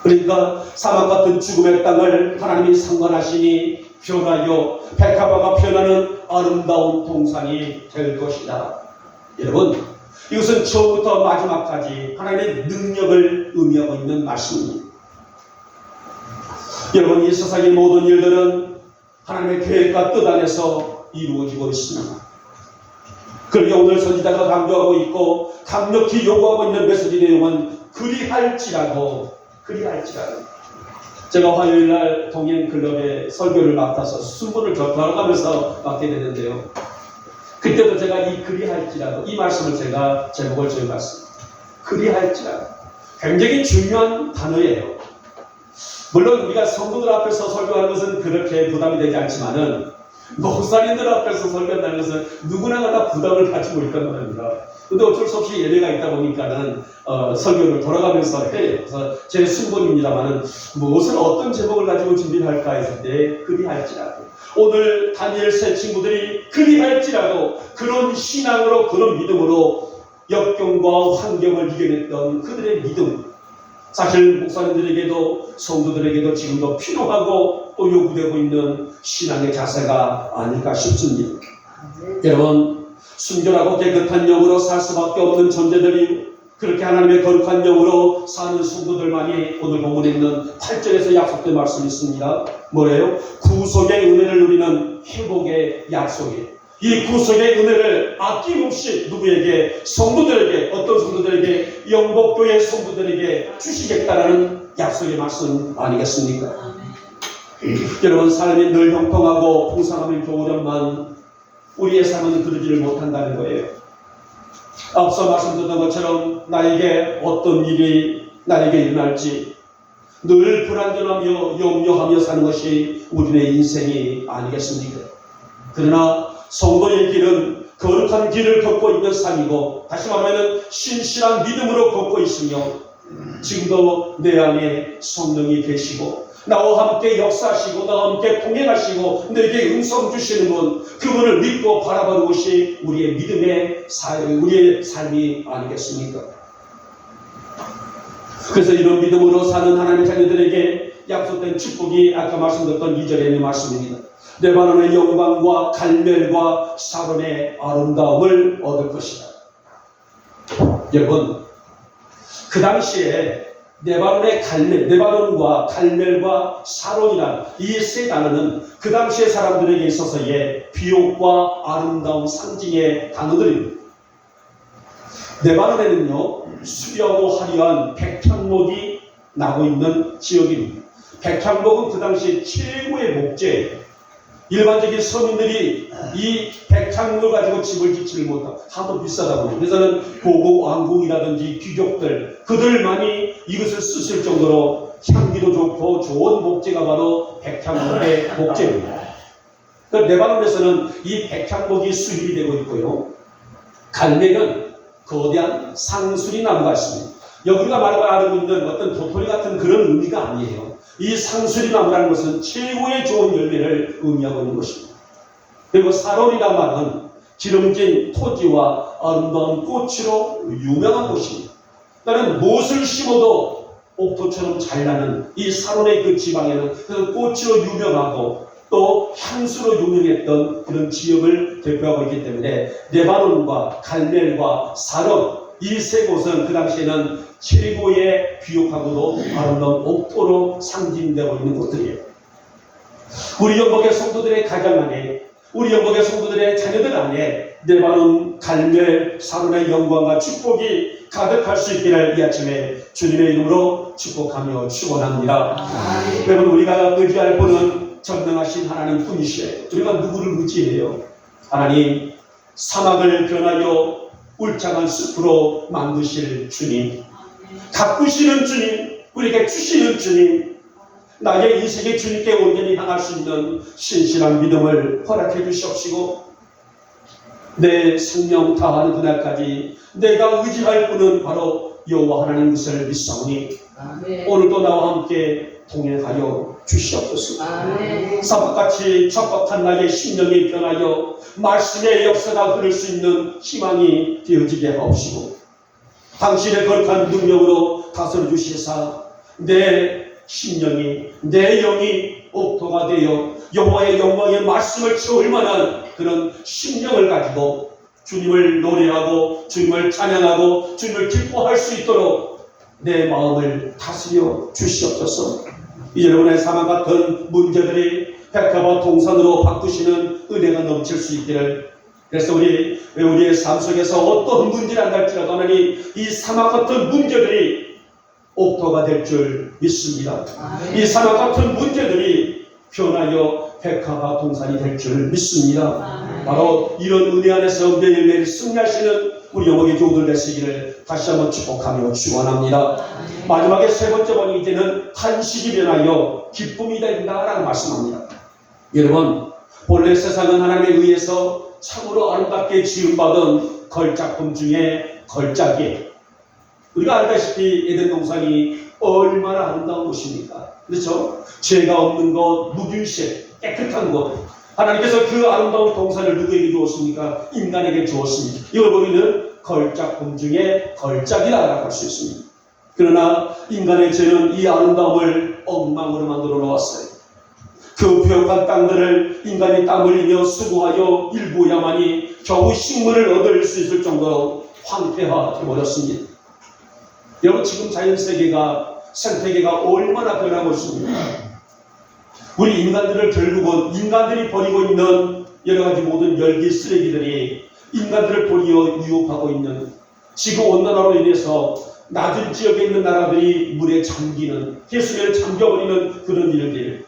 그러니까 사막 같은 죽음의 땅을 하나님이 상관하시니 변하여 백합화가 피어나는 아름다운 동산이 될 것이다. 여러분, 이것은 처음부터 마지막까지 하나님의 능력을 의미하고 있는 말씀입니다. 여러분, 이 세상의 모든 일들은 하나님의 계획과 뜻 안에서 이루어지고 있습니다. 그러게 오늘 선지자가 강조하고 있고 강력히 요구하고 있는 메시지 내용은 그리할지라도. 제가 화요일날 동행클럽에 설교를 맡아서 순번을 돌아가면서 맡게 되는데요, 그때도 제가 이 그리할지라도 이 말씀을 제가 제목을 지어봤습니다. 그리할지라도 굉장히 중요한 단어예요. 물론 우리가 성도들 앞에서 설교하는 것은 그렇게 부담이 되지 않지만은 목사님들 앞에서 설교한다는 것은 누구나 다 부담을 가지고 있단 말입니다. 근데 어쩔 수 없이 예배가 있다 보니까는 설교를 돌아가면서 해요. 그래서 제 순번입니다만은 무엇을 어떤 제목을 가지고 준비를 할까 했을 때 그리할지라도, 오늘 다니엘 세 친구들이 그리할지라도 그런 신앙으로, 그런 믿음으로 역경과 환경을 이겨냈던 그들의 믿음, 사실 목사님들에게도 성도들에게도 지금도 필요하고 또 요구되고 있는 신앙의 자세가 아닐까 싶습니다. 여러분, 순결하고 깨끗한 영으로 살 수밖에 없는 존재들이 그렇게 하나님의 거룩한 영으로 사는 성도들만이 오늘 본문에 있는 8절에서 약속된 말씀이 있습니다. 뭐예요? 구속의 은혜를 누리는 회복의 약속이에요. 이 구속의 은혜를 아낌없이 누구에게? 성도들에게, 어떤 성도들에게? 영복교회 성도들에게 주시겠다라는 약속의 말씀 아니겠습니까? 여러분, 삶이 늘 형통하고 풍성함을 좋으련만 우리의 삶은 그러지를 못한다는 거예요. 앞서 말씀드렸던 것처럼 나에게 어떤 일이 나에게 일어날지 늘 불안전하며 염려하며 사는 것이 우리의 인생이 아니겠습니까? 그러나 성도의 길은 거룩한 길을 걷고 있는 삶이고, 다시 말하면 신실한 믿음으로 걷고 있으며, 지금도 내 안에 성령이 계시고 나와 함께 역사하시고 나와 함께 동행하시고 내게 음성 주시는 분, 그분을 믿고 바라보는 것이 우리의 믿음의 우리의 삶이 아니겠습니까? 그래서 이런 믿음으로 사는 하나님의 자녀들에게 약속된 축복이 아까 말씀드렸던 2절에 있는 말씀입니다. 레바논의 영광과 갈멜과 사론의 아름다움을 얻을 것이다. 여러분, 그 당시에 레바논과 갈멜과 사론이란 이 세 단어는 그 당시의 사람들에게 있어서의 비옥과 아름다운 상징의 단어들입니다. 레바논에는요, 수려하고 화려한 백향목이 나고 있는 지역입니다. 백향목은 그 당시 최고의 목재예요. 일반적인 서민들이 이 백향목을 가지고 집을 짓지를 못하고 하도 비싸다 보니, 그래서는 고국 왕궁이라든지 귀족들, 그들만이 이것을 쓰실 정도로 향기도 좋고 좋은 목재가 바로 백향목의 목재입니다. 레바논에서는 이 백향목이 수입이 되고 있고요, 갈멜은 거대한 상수리 나무가 있습니다. 여기가 말하고 있는 어떤 도토리 같은 그런 의미가 아니에요. 이 상수리 나무라는 것은 최고의 좋은 열매를 의미하고 있는 것입니다. 그리고 사론이란 말은 기름진 토지와 아름다운 꽃으로 유명한 곳입니다. 나는 무엇을 심어도 옥토처럼 잘 나는 이 사론의 그 지방에는 그 꽃으로 유명하고 또 향수로 유명했던 그런 지역을 대표하고 있기 때문에 레바논과 갈멜과 사론 이 세 곳은 그 당시에는 최고의 귀역하고도 아름다운 옥토로 상징되고 있는 곳들이에요. 우리 영복의 성도들의 가정 안에, 우리 영복의 성도들의 자녀들 안에 레바논, 갈멜, 사론의 영광과 축복이 가득할 수 있기를 이 아침에 주님의 이름으로 축복하며 축원합니다. 여러분, 우리가 의지할 분은 전능하신 하나님 분이시에요. 우리가 누구를 의지해요? 하나님, 사막을 변하여 울창한 숲으로 만드실 주님, 가꾸시는 주님, 우리에게 주시는 주님, 나의 인생의 주님께 온전히 향할 수 있는 신실한 믿음을 허락해 주시옵시고 내 생명 다하는 그날까지 내가 의지할 분은 바로 여호와 하나님 것을 믿사오니 오늘도 나와 함께 동행하여 주시옵소서. 사막같이 척박한 나의 심령이 변하여 말씀의 역사가 흐를 수 있는 희망이 되어지게 하옵시고 당신의 거룩한 능력으로 다스려 주시사 내 심령이 내 영이 옥토가 되어 여호와의 영광의 말씀을 채울 만한 그런 심령을 가지고 주님을 노래하고 주님을 찬양하고 주님을 기뻐할 수 있도록 내 마음을 다스려 주시옵소서. 이 여러분의 사망 같은 문제들이 백합과 동산으로 바꾸시는 은혜가 넘칠 수 있기를. 그래서 우리의 삶 속에서 어떤 문제를 안갈지라도 하나님 이 사막 같은 문제들이 옥토가 될 줄 믿습니다. 이 사막 같은 문제들이 변하여 백합과 동산이 될 줄 믿습니다. 바로 이런 은혜 안에서 매일매일 승리하시는 우리 영혼의 교우들 되시기를 다시 한번 축복하며 축원합니다. 마지막에 세 번째 번이 이제는 탄식이 변하여 기쁨이 된다라고 말씀합니다. 여러분, 본래 세상은 하나님에 의해서 참으로 아름답게 지음받은 걸작품 중에 걸작이에요. 우리가 알다시피 에덴 동산이 얼마나 아름다운 곳입니까? 그렇죠? 죄가 없는 곳, 무균실, 깨끗한 곳. 하나님께서 그 아름다운 동산을 누구에게 주었습니까? 인간에게 주었습니다. 이걸 우리는 걸작품 중에 걸작이라고 할 수 있습니다. 그러나 인간의 죄는 이 아름다움을 엉망으로 만들어 놓았어요. 그 부욕한 땅들을 인간이 땀 흘리며 수고하여 일구야만이 겨우 식물을 얻을 수 있을 정도로 황폐화되어버렸습니다. 여러분, 지금 자연세계가 생태계가 얼마나 변하고 있습니까? 우리 인간들을 결국은 인간들이 버리고 있는 여러가지 모든 열기 쓰레기들이 인간들을 도리어 유혹하고 있는 지구온난화로 인해서 낮은 지역에 있는 나라들이 물에 잠기는, 해수면을 잠겨버리는 그런 일들.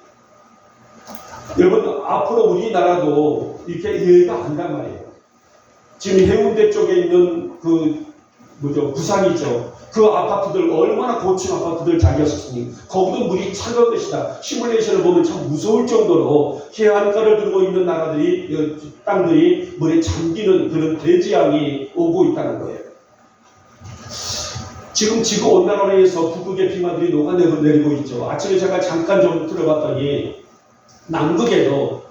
여러분, 앞으로 우리나라도 이렇게 이해가 안단 말이에요. 지금 해운대 쪽에 있는 부산이죠. 그 아파트들, 얼마나 고층 아파트들 자기였으니 거기도 물이 차가울 것이다. 시뮬레이션을 보면 참 무서울 정도로 해안가를 들고 있는 나라들이, 땅들이 물에 잠기는 그런 대지양이 오고 있다는 거예요. 지금 지구온난화로 인해서 북극의 빙하들이 녹아내리고 있죠. 아침에 제가 잠깐 좀 들어봤더니 남극에도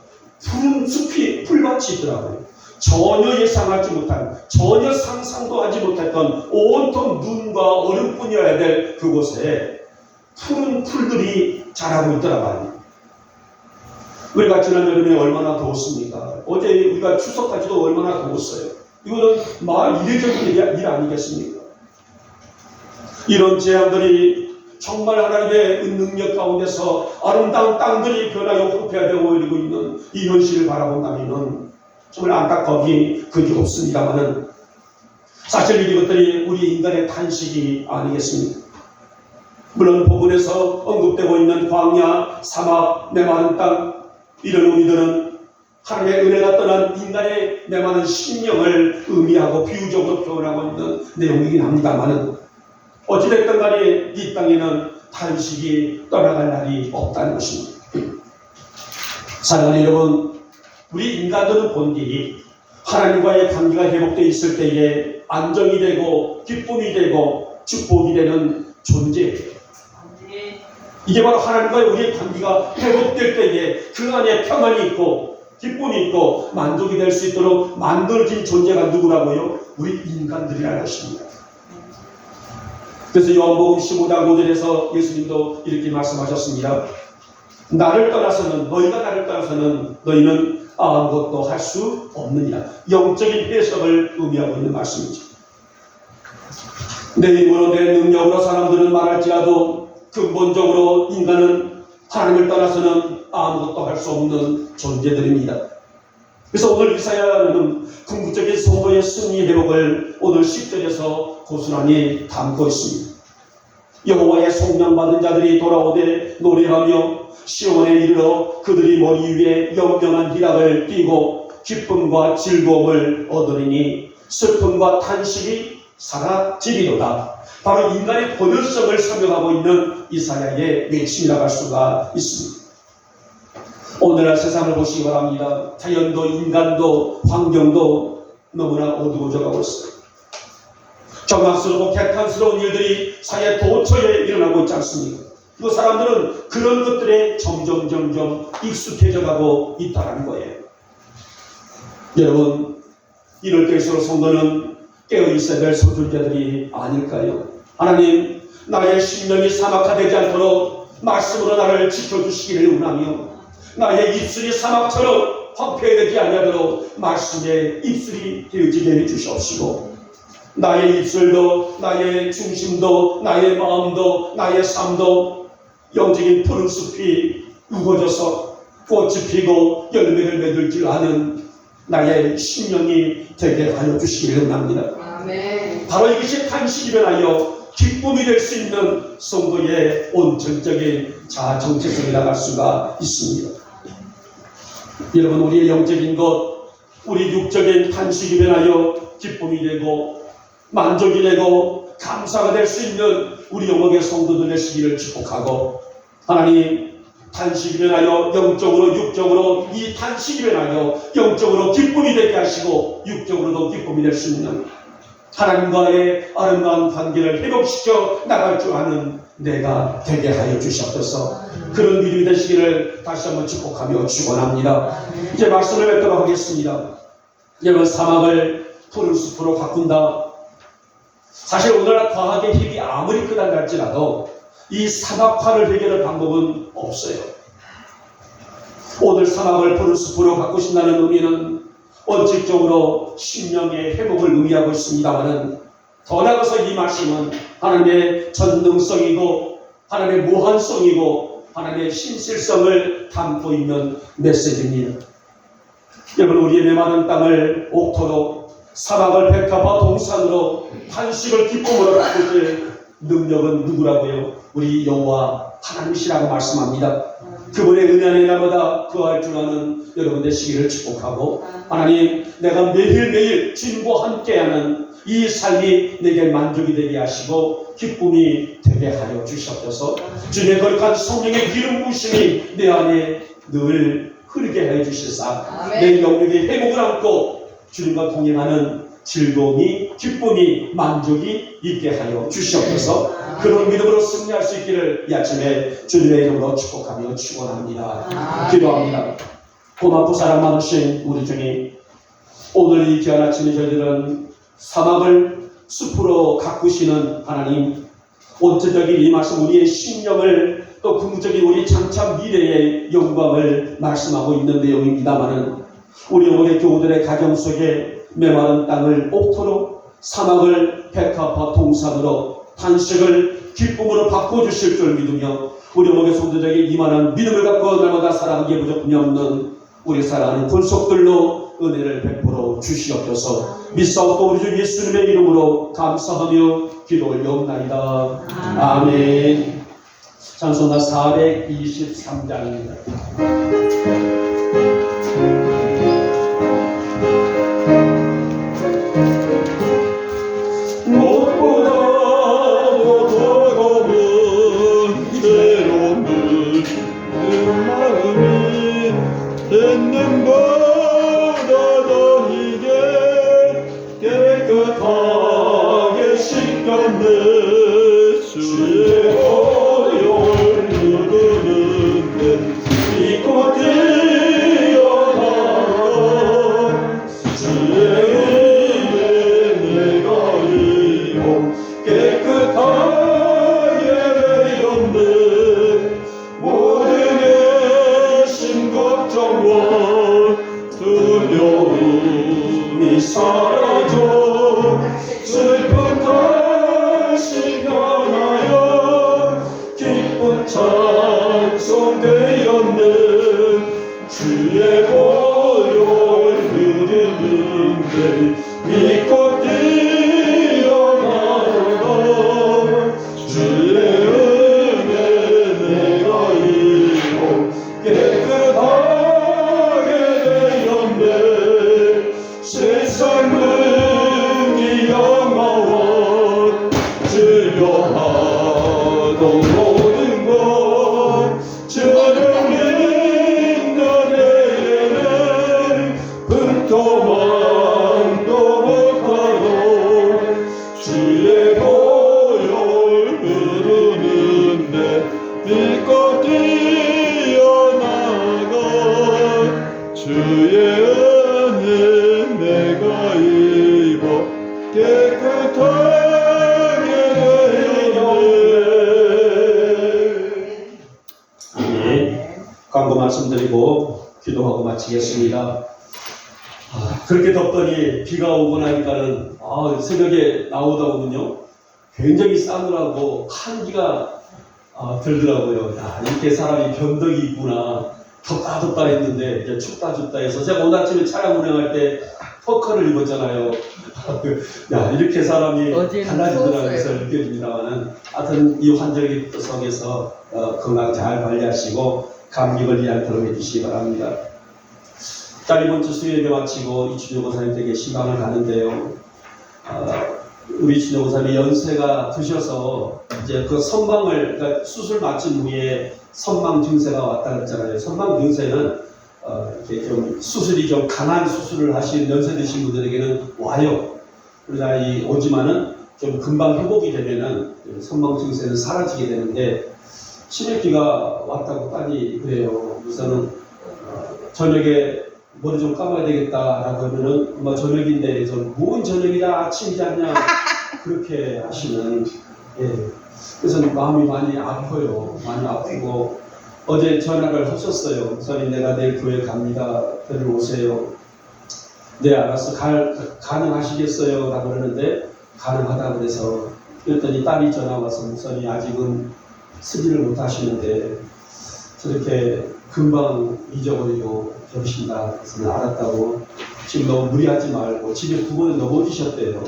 푸른 숲이 풀밭이 있더라고요. 전혀 예상하지 못한, 전혀 상상도 하지 못했던 온통 눈과 얼음뿐이어야 될 그곳에 푸른 풀들이 자라고 있더라고요. 우리가 지난 여름에 얼마나 더웠습니까? 어제 우리가 추석까지도 얼마나 더웠어요. 이거는 말 이례적인 일 아니겠습니까? 이런 재앙들이 정말 하나님의 능력 가운데서 아름다운 땅들이 변하여 후퇴되고 이르고 있는 이 현실을 바라본다면 정말 안타까움이 그게 없습니다만은 사실 이것들이 우리 인간의 탄식이 아니겠습니까? 물론 본문에서 언급되고 있는 광야, 사막, 메마른 땅, 이런 의미들은 하나님의 은혜가 떠난 인간의 메마른 심령을 의미하고 비유적으로 표현하고 있는 내용이긴 합니다만은 어찌됐든 간에 이 땅에는 탄식이 떠나갈 날이 없다는 것입니다. 사랑하는 여러분, 우리 인간들은 본디 하나님과의 관계가 회복되어 있을 때에 안정이 되고 기쁨이 되고 축복이 되는 존재예요. 이게 바로 하나님과의 우리의 관계가 회복될 때에 그 안에 평안이 있고 기쁨이 있고 만족이 될 수 있도록 만들어진 존재가 누구라고요? 우리 인간들이라는 것입니다. 그래서 요한복음 15장 5절에서 예수님도 이렇게 말씀하셨습니다. 나를 떠나서는, 너희가 나를 떠나서는 너희는 아무것도 할 수 없느니라. 영적인 해석을 의미하고 있는 말씀이죠. 내 힘으로, 내 능력으로 사람들은 말할지라도 근본적으로 인간은 하나님을 떠나서는 아무것도 할 수 없는 존재들입니다. 그래서 오늘 이사야는 궁극적인 성도의 승리 회복을 오늘 10절에서 고스란히 담고 있습니다. 여호와의 속량받은 자들이 돌아오되 노래하며 시온에 이르러 그들이 머리 위에 영영한 희락을 띠고 기쁨과 즐거움을 얻으리니 슬픔과 탄식이 사라지리로다. 바로 인간의 본연성을 설명하고 있는 이사야의 외침이라고 할 수가 있습니다. 오늘날 세상을 보시기 바랍니다. 자연도 인간도 환경도 너무나 어두워져 가고 있어요. 경악스럽고 개탄스러운 일들이 사회 도처에 일어나고 있지 않습니까? 그 사람들은 그런 것들에 점점 익숙해져 가고 있다는 거예요. 여러분, 이럴 때일수록 성도는 깨어 있어야 될 소중자들이 아닐까요? 하나님, 나의 심령이 사막화되지 않도록 말씀으로 나를 지켜주시기를 원하며 나의 입술이 사막처럼 황폐되지 아니하도록 말씀의 입술이 되어지게 해주시옵시고 나의 입술도 나의 중심도 나의 마음도 나의 삶도 영적인 푸른 숲이 우거져서 꽃이 피고 열매를 맺을 줄 아는 나의 심령이 되게 하여 주시기를 원합니다. 아멘. 바로 이것이 탄식이 변하여 기쁨이 될 수 있는 성도의 온전적인 자아 정체성이라고 할 수가 있습니다. 여러분, 우리의 영적인 것, 우리 육적인 탄식이 변하여 기쁨이 되고 만족이 되고 감사가 될 수 있는 우리 영혼의 성도들 되시기를 축복하고, 하나님, 탄식이 변하여 영적으로 육적으로 이 탄식이 변하여 영적으로 기쁨이 되게 하시고 육적으로도 기쁨이 될 수 있는 하나님과의 아름다운 관계를 회복시켜 나갈 줄 아는 내가 되게 하여 주시옵소서. 그런 믿음이 되시기를 다시 한번 축복하며 축원합니다. 이제 말씀을 맺도록 하겠습니다. 여러분, 사막을 푸른 숲으로 바꾼다. 사실 오늘날 과학의 힘이 아무리 크다할지라도 이 사막화를 해결할 방법은 없어요. 오늘 사막을 푸른 숲으로 바꾸신다는 의미는 원칙적으로 심령의 회복을 의미하고 있습니다만은, 더 나아가서 이 말씀은 하나님의 전능성이고 하나님의 무한성이고 하나님의 신실성을 담고 있는 메시지입니다. 여러분, 우리의 메마른 땅을 옥토로, 사막을 백합화 동산으로, 탄식을 기쁨으로 바꾸실 능력은 누구라고요? 우리 여호와 하나님이시라고 말씀합니다. 그분의 은혜 안에 나보다 거할 줄 아는 여러분 되시기를 축복하고, 하나님, 내가 매일매일 주님과 함께하는 이 삶이 내게 만족이 되게 하시고 기쁨이 되게 하여 주시옵소서. 주님의 거룩한 성령의 기름 부으심이 내 안에 늘 흐르게 하여 주시사 내 영역의 회복을 안고 주님과 동행하는 즐거움이, 기쁨이, 만족이 있게 하여 주시옵소서. 그런 믿음으로 승리할 수 있기를 이 아침에 주님의 이름으로 축복하며 축원합니다. 기도합니다. 고맙고 사랑 많으신 우리 주님, 오늘 이 귀한 아침에 저희들은 사막을 숲으로 가꾸시는 하나님, 원초적인 이 말씀, 우리의 심령을 또 궁극적인 우리 장차 미래의 영광을 말씀하고 있는 내용입니다마는, 우리 오늘의 교우들의 가정 속에 메마른 땅을 옥토로, 사막을 백합화 동산으로, 탄식을 기쁨으로 바꿔주실 줄 믿으며 우리 몸의 성도들에게 이만한 믿음을 갖고 날마다 살아가기에 부족함이 없는 우리 사랑하는 권속들로 은혜를 베풀어 주시옵소서. 믿사옵고 우리 주 예수님의 이름으로 감사하며 기도 올려옵나이다. 아멘. 찬송가 423장입니다. 듣는 보다 너희게 깨끗하게 씻겼네. 주의 어려움을 누르는데 믿고 뛰어나 걱정과 두려움이 사라져 슬픔 다시 변하여 기쁜 찬송되었네 주의 보혈 흐르는데 믿고 뛰어나가 주의 은혜 내가 이고 깨끗하게 되었네 세상 능히 영화와 즐겨하던 모든 것 저녁 인간에게는 금토만도 못하고 주의 보혈 흐르는데 믿고 뛰어나가 주의 은혜 내가 입어 깨끗하게 되었네. 네, 광고 말씀드리고 기도하고 마치겠습니다. 그렇게 덥더니 비가 오고 나니까는 새벽에 나오다 보면요 굉장히 싸늘하고 한기가 들더라고요. 야, 이렇게 사람이 변덕이 있구나. 덥다 했는데 이제 춥다 해서 제가 오늘 아침에 차량 운행할 때 퍼커를 입었잖아요. 야, 이렇게 사람이 달라지더라는 것을 느껴집니다만은 하여튼 이 환절기 속에서 건강 잘 관리하시고 감기 걸리지 않도록 해주시기 바랍니다. 자, 이번 주 수요일에 마치고 이춘영 목사님 댁에 시방을 가는데요. 우리 이춘영 목사님이 연세가 드셔서 이제 그 선망을, 그러니까 수술 마친 후에 선망 증세가 왔다 그랬잖아요. 선망 증세는 이렇게 좀 수술이 좀 강한 수술을 하신 연세 드신 분들에게는 와요. 그러나 오지만은 좀 금방 회복이 되면은 선망 증세는 사라지게 되는데 치매기가 왔다고 빨리 그래요. 우선은 저녁에 머리 좀 감아야 되겠다라고 하면은 아마 저녁인데 뭔 저녁이냐 아침이지 않냐 그렇게 하시는. 그래서 마음이 많이 아파요. 많이 아프고 어제 전화를 하셨어요. 목사님 내가 내일 교회 갑니다. 데리러 오세요. 네 알았어. 가능하시겠어요? 라고 그러는데 가능하다 그래서 그랬더니 딸이 전화 와서 목사님 아직은 쓰지를 못하시는데 저렇게 금방 잊어버리고 그러신다. 그래서 알았다고 지금 너무 무리하지 말고 집에 2번은 넘어지셨대요.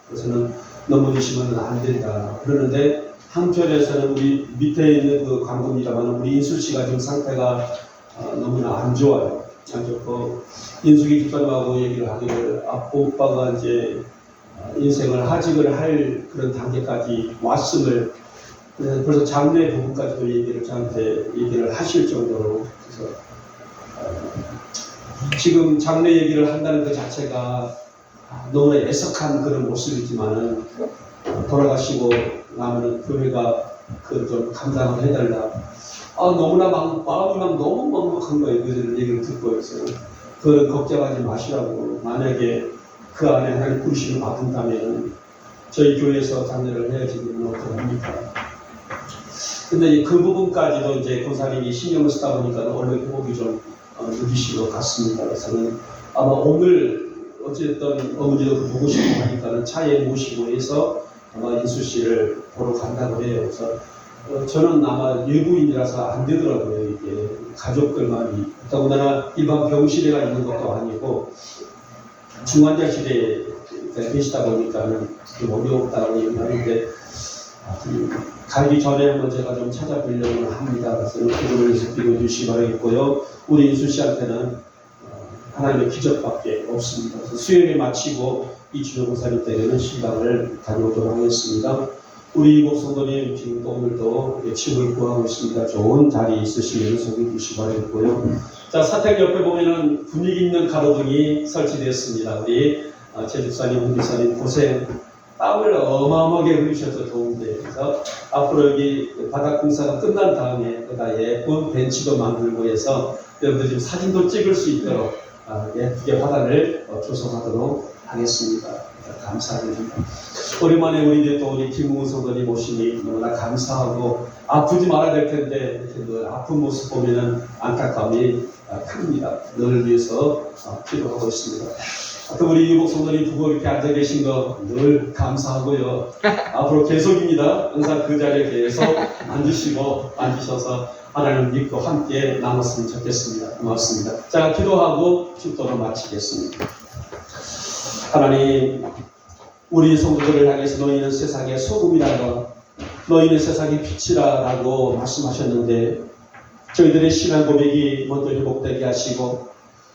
그래서는 넘어지시면 안 된다. 그러는데 한편에서는 우리 밑에 있는 그 광고입니다만 우리 인수 씨가 지금 상태가 너무나 안 좋아요. 안 좋고 인숙이 집사님하고 얘기를 하기를 오빠가 이제 인생을 하직을 할 그런 단계까지 왔음을 벌써 장래 부분까지도 얘기를 저한테 얘기를 하실 정도로 그래서 지금 장래 얘기를 한다는 것 자체가 너무나 애석한 그런 모습이지만은 돌아가시고 나면은 교회가 그 좀 감당을 해달라. 너무나 마음이 너무 먹먹한 거예요. 그 얘기를 듣고 해서 그 걱정하지 마시라고. 만약에 그 안에 하나님 부르심을 받은다면 저희 교회에서 장례를 해야지는 어떡합니까? 근데 그 부분까지도 이제 권사님이 신경을 쓰다 보니까 원래 회복이 좀 늦으신 것 같습니다. 그래서는 아마 오늘 어쨌든 어머니도 그 보고 싶고 하니까는 차에 모시고 해서 아마 인수 씨를 보러 간다고 해요. 그래서 저는 아마 외부인이라서 안 되더라고요. 이게 가족들만이. 더군다나 일반 병실에가 있는 것도 아니고 중환자실에 계시다 보니까는 좀 어렵다고 얘기하는데 가기 전에 한번 제가 좀 찾아뵈려고 합니다. 그래서 그분을 위해서 기도해 주시기 바라겠고요. 우리 인수 씨한테는 하나님의 기적밖에 없습니다. 그래서 수요일에 마치고 이춘영 목사님 댁에는 시간을 다녀오도록 하겠습니다. 우리 목성도님 지금 오늘도 예측을 구하고 있습니다. 좋은 자리 있으시면 소개해 주시기 바라겠고요. 자, 사택 옆에 보면은 분위기 있는 가로등이 설치되었습니다. 우리 제 집사님, 홍 집사님 고생 땀을 어마어마하게 흘리셔서 좋은데 그래서 앞으로 여기 바닥 공사가 끝난 다음에 그다 예쁜 벤치도 만들고 해서 여러분들 지금 사진도 찍을 수 있도록 예쁘게 바닥을 조성하도록 하겠습니다. 감사드립니다. 오랜만에 우리 또 우리 김웅 성도님 오시니 너무나 감사하고 아프지 말아야 될 텐데 그 아픈 모습 보면은 안타까움이 큽니다. 너를 위해서 기도하고 있습니다. 또 우리 유복 성도님 두고 이렇게 앉아 계신 거 늘 감사하고요. 앞으로 계속입니다. 항상 그 자리에 계속 앉으셔서 하나님 믿고 함께 나눴으면 좋겠습니다. 고맙습니다. 자, 기도하고 축도를 마치겠습니다. 하나님, 우리 성도들을 향해서 너희는 세상의 소금이라고, 너희는 세상의 빛이라 라고 말씀하셨는데 저희들의 신앙 고백이 먼저 회복되게 하시고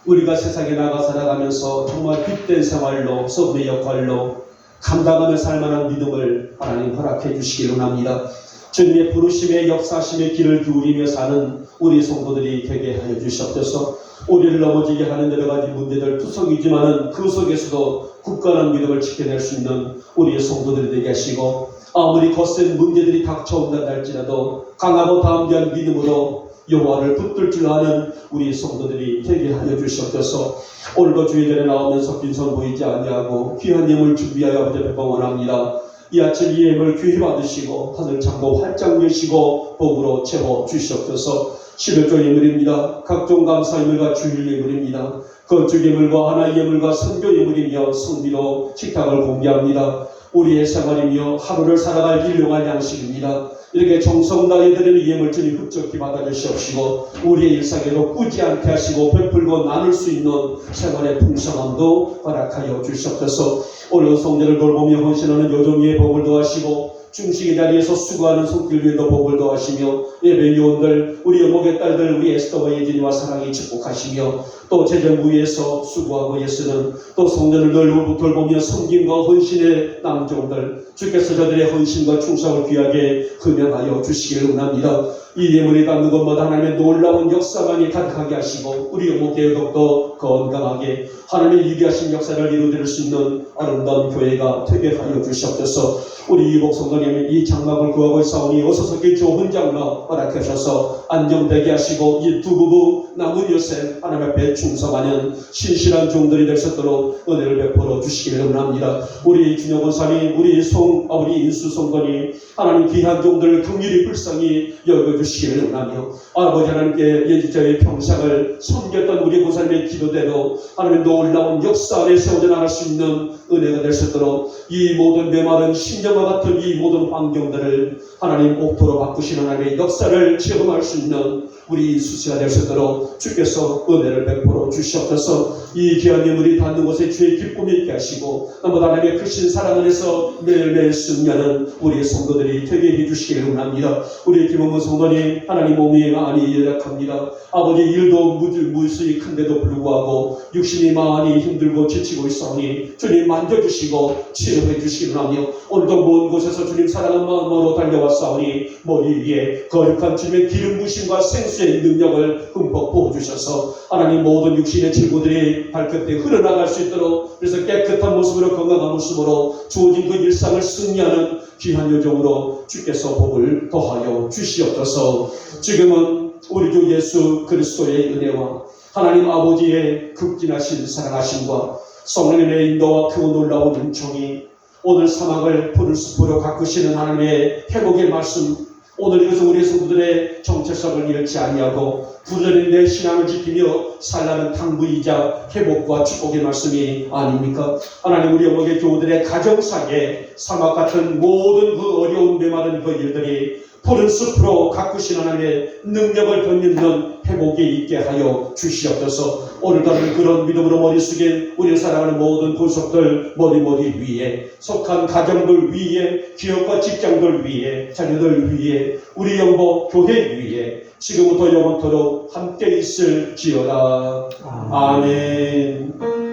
우리가 세상에 나가 살아가면서 정말 빛된 생활로 소금의 역할로 감당하며 살만한 믿음을 하나님 허락해 주시기를 원합니다. 주님의 부르심의 역사심의 길을 기울이며 사는 우리 성도들이 되게 하여 주시옵소서. 우리를 넘어지게 하는 여러 가지 문제들 투성이지만은 그 속에서도 굳건한 믿음을 지켜낼 수 있는 우리의 성도들이 되게 하시고 아무리 거센 문제들이 닥쳐온다 할지라도 강하고 담대한 믿음으로 여호와를 붙들 줄 아는 우리 성도들이 되게 하여 주시옵소서. 오늘도 주일전에 나오면서 빈손 보이지 아니하고 귀한 예물 준비하여 아버지 원합니다. 이 아침 이 예물 귀히 받으시고 하늘 창고 활짝 여시고 복으로 채워 주시옵소서. 11조 예물입니다. 각종 감사 예물과 주일 예물입니다. 건축 예물과 하나 예물과 선교 예물이며 성비로 식탁을 공개합니다. 우리의 생활이며 하루를 살아갈 일용할 양식입니다. 이렇게 정성 다해 드리는 예물 주님 흡족히 받아주시옵시고 우리의 일상에도 꾸지 않게 하시고 베풀고 나눌 수 있는 생활의 풍성함도 허락하여 주시옵소서. 오늘 성전을 돌보며 헌신하는 요정이의 복을 도하시고 중식의 자리에서 수고하는 손길 위에도 복을 더하시며 예배 요원들 우리 여목의 딸들 우리 에스더와 예진이와 사랑이 축복하시며 또 재정부에서 수고하고 애쓰는 또 성전을 늘 돌보며 섬김과 헌신의 남종들 주께서 저들의 헌신과 충성을 귀하게 금양하여 주시기를 원합니다. 이 예물이 닿는 것마다 하나님의 놀라운 역사만이 가득하게 하시고 우리 여목의 더욱더 건강하게 하나님의 위대하신 역사를 이루어질 수 있는 아름다운 교회가 되게 하여 주시옵소서. 우리 이복 성도님 이 장막을 구하고 있사오니 어서서길 좋은 장막 허락하셔서 안정되게 하시고 이 두 부부 남은 요셉 하나님 앞에 충성하는 신실한 종들이 될 수 있도록 은혜를 베풀어 주시기를 원합니다. 우리 준영 원사님 우리 우리 인수 성도님 하나님 귀한 종들을 긍휼히 불쌍히 여겨주시기를 원하며 아버지 하나님께 저의 평생을 섬겼던 우리 권사님의 기도대로 하나님 놀라운 역사 안에 세워져 나갈 수 있는 은혜가 될 수 있도록 이 모든 메마른 심정과 같은 이 모든 환경들을 하나님 옥토로 바꾸시는 하나님의 역사를 체험할 수 있는 우리 수시가 될 수 있도록 주께서 은혜를 베풀어 주시옵소서. 이 귀한 예물이 닿는 곳에 주의 기쁨이 있게 하시고 나보다 하나님의 크신 사랑 안에서 매일매일 승리하는 우리의 성도들이 되게 해주시기를 원합니다. 우리 김원근 성도님 하나님 몸이 많이 연약합니다. 아버지 일도 무수히 큰데도 불구하고 육신이 많이 힘들고 지치고 있사오니 주님 만져주시고 치료해 주시기를 하며 오늘도 먼 곳에서 주님 사랑하는 마음으로 달려왔사오니 머리 위에 거룩한 주님의 기름 부심과 생수의 능력을 흠뻑 부어주셔서 하나님 모든 육신의 질구들이 발끝에 흘러나갈 수 있도록 그래서 깨끗한 모습으로 건강한 모습으로 주어진 그 일상을 승리하는 귀한 요정으로 주께서 복을 더하여 주시옵소서. 지금은 우리 주 예수 그리스도의 은혜와 하나님 아버지의 극진하신 사랑하심과 성령님의 인도와 그 놀라운 은총이 오늘 사막을 푸른 숲으로 가꾸시는 하나님의 회복의 말씀 오늘 이것은 우리 성도들의 정체성을 잃지 아니하고 부전히 내 신앙을 지키며 살라는 당부이자 회복과 축복의 말씀이 아닙니까? 하나님 우리 어머니 교우들의 가정사에 사막 같은 모든 그 어려운 메마른 그 일들이 푸른 숲으로 가꾸신 하나님의 능력을 견디는 회복이 있게 하여 주시옵소서. 오늘도 그런 믿음으로 머리 숙인 우리 사랑하는 모든 권속들 머리 위에 속한 가정들 위에 기업과 직장들 위에 자녀들 위에 우리 영보 교회 위에 지금부터 영원토록 함께 있을지어다. 아멘.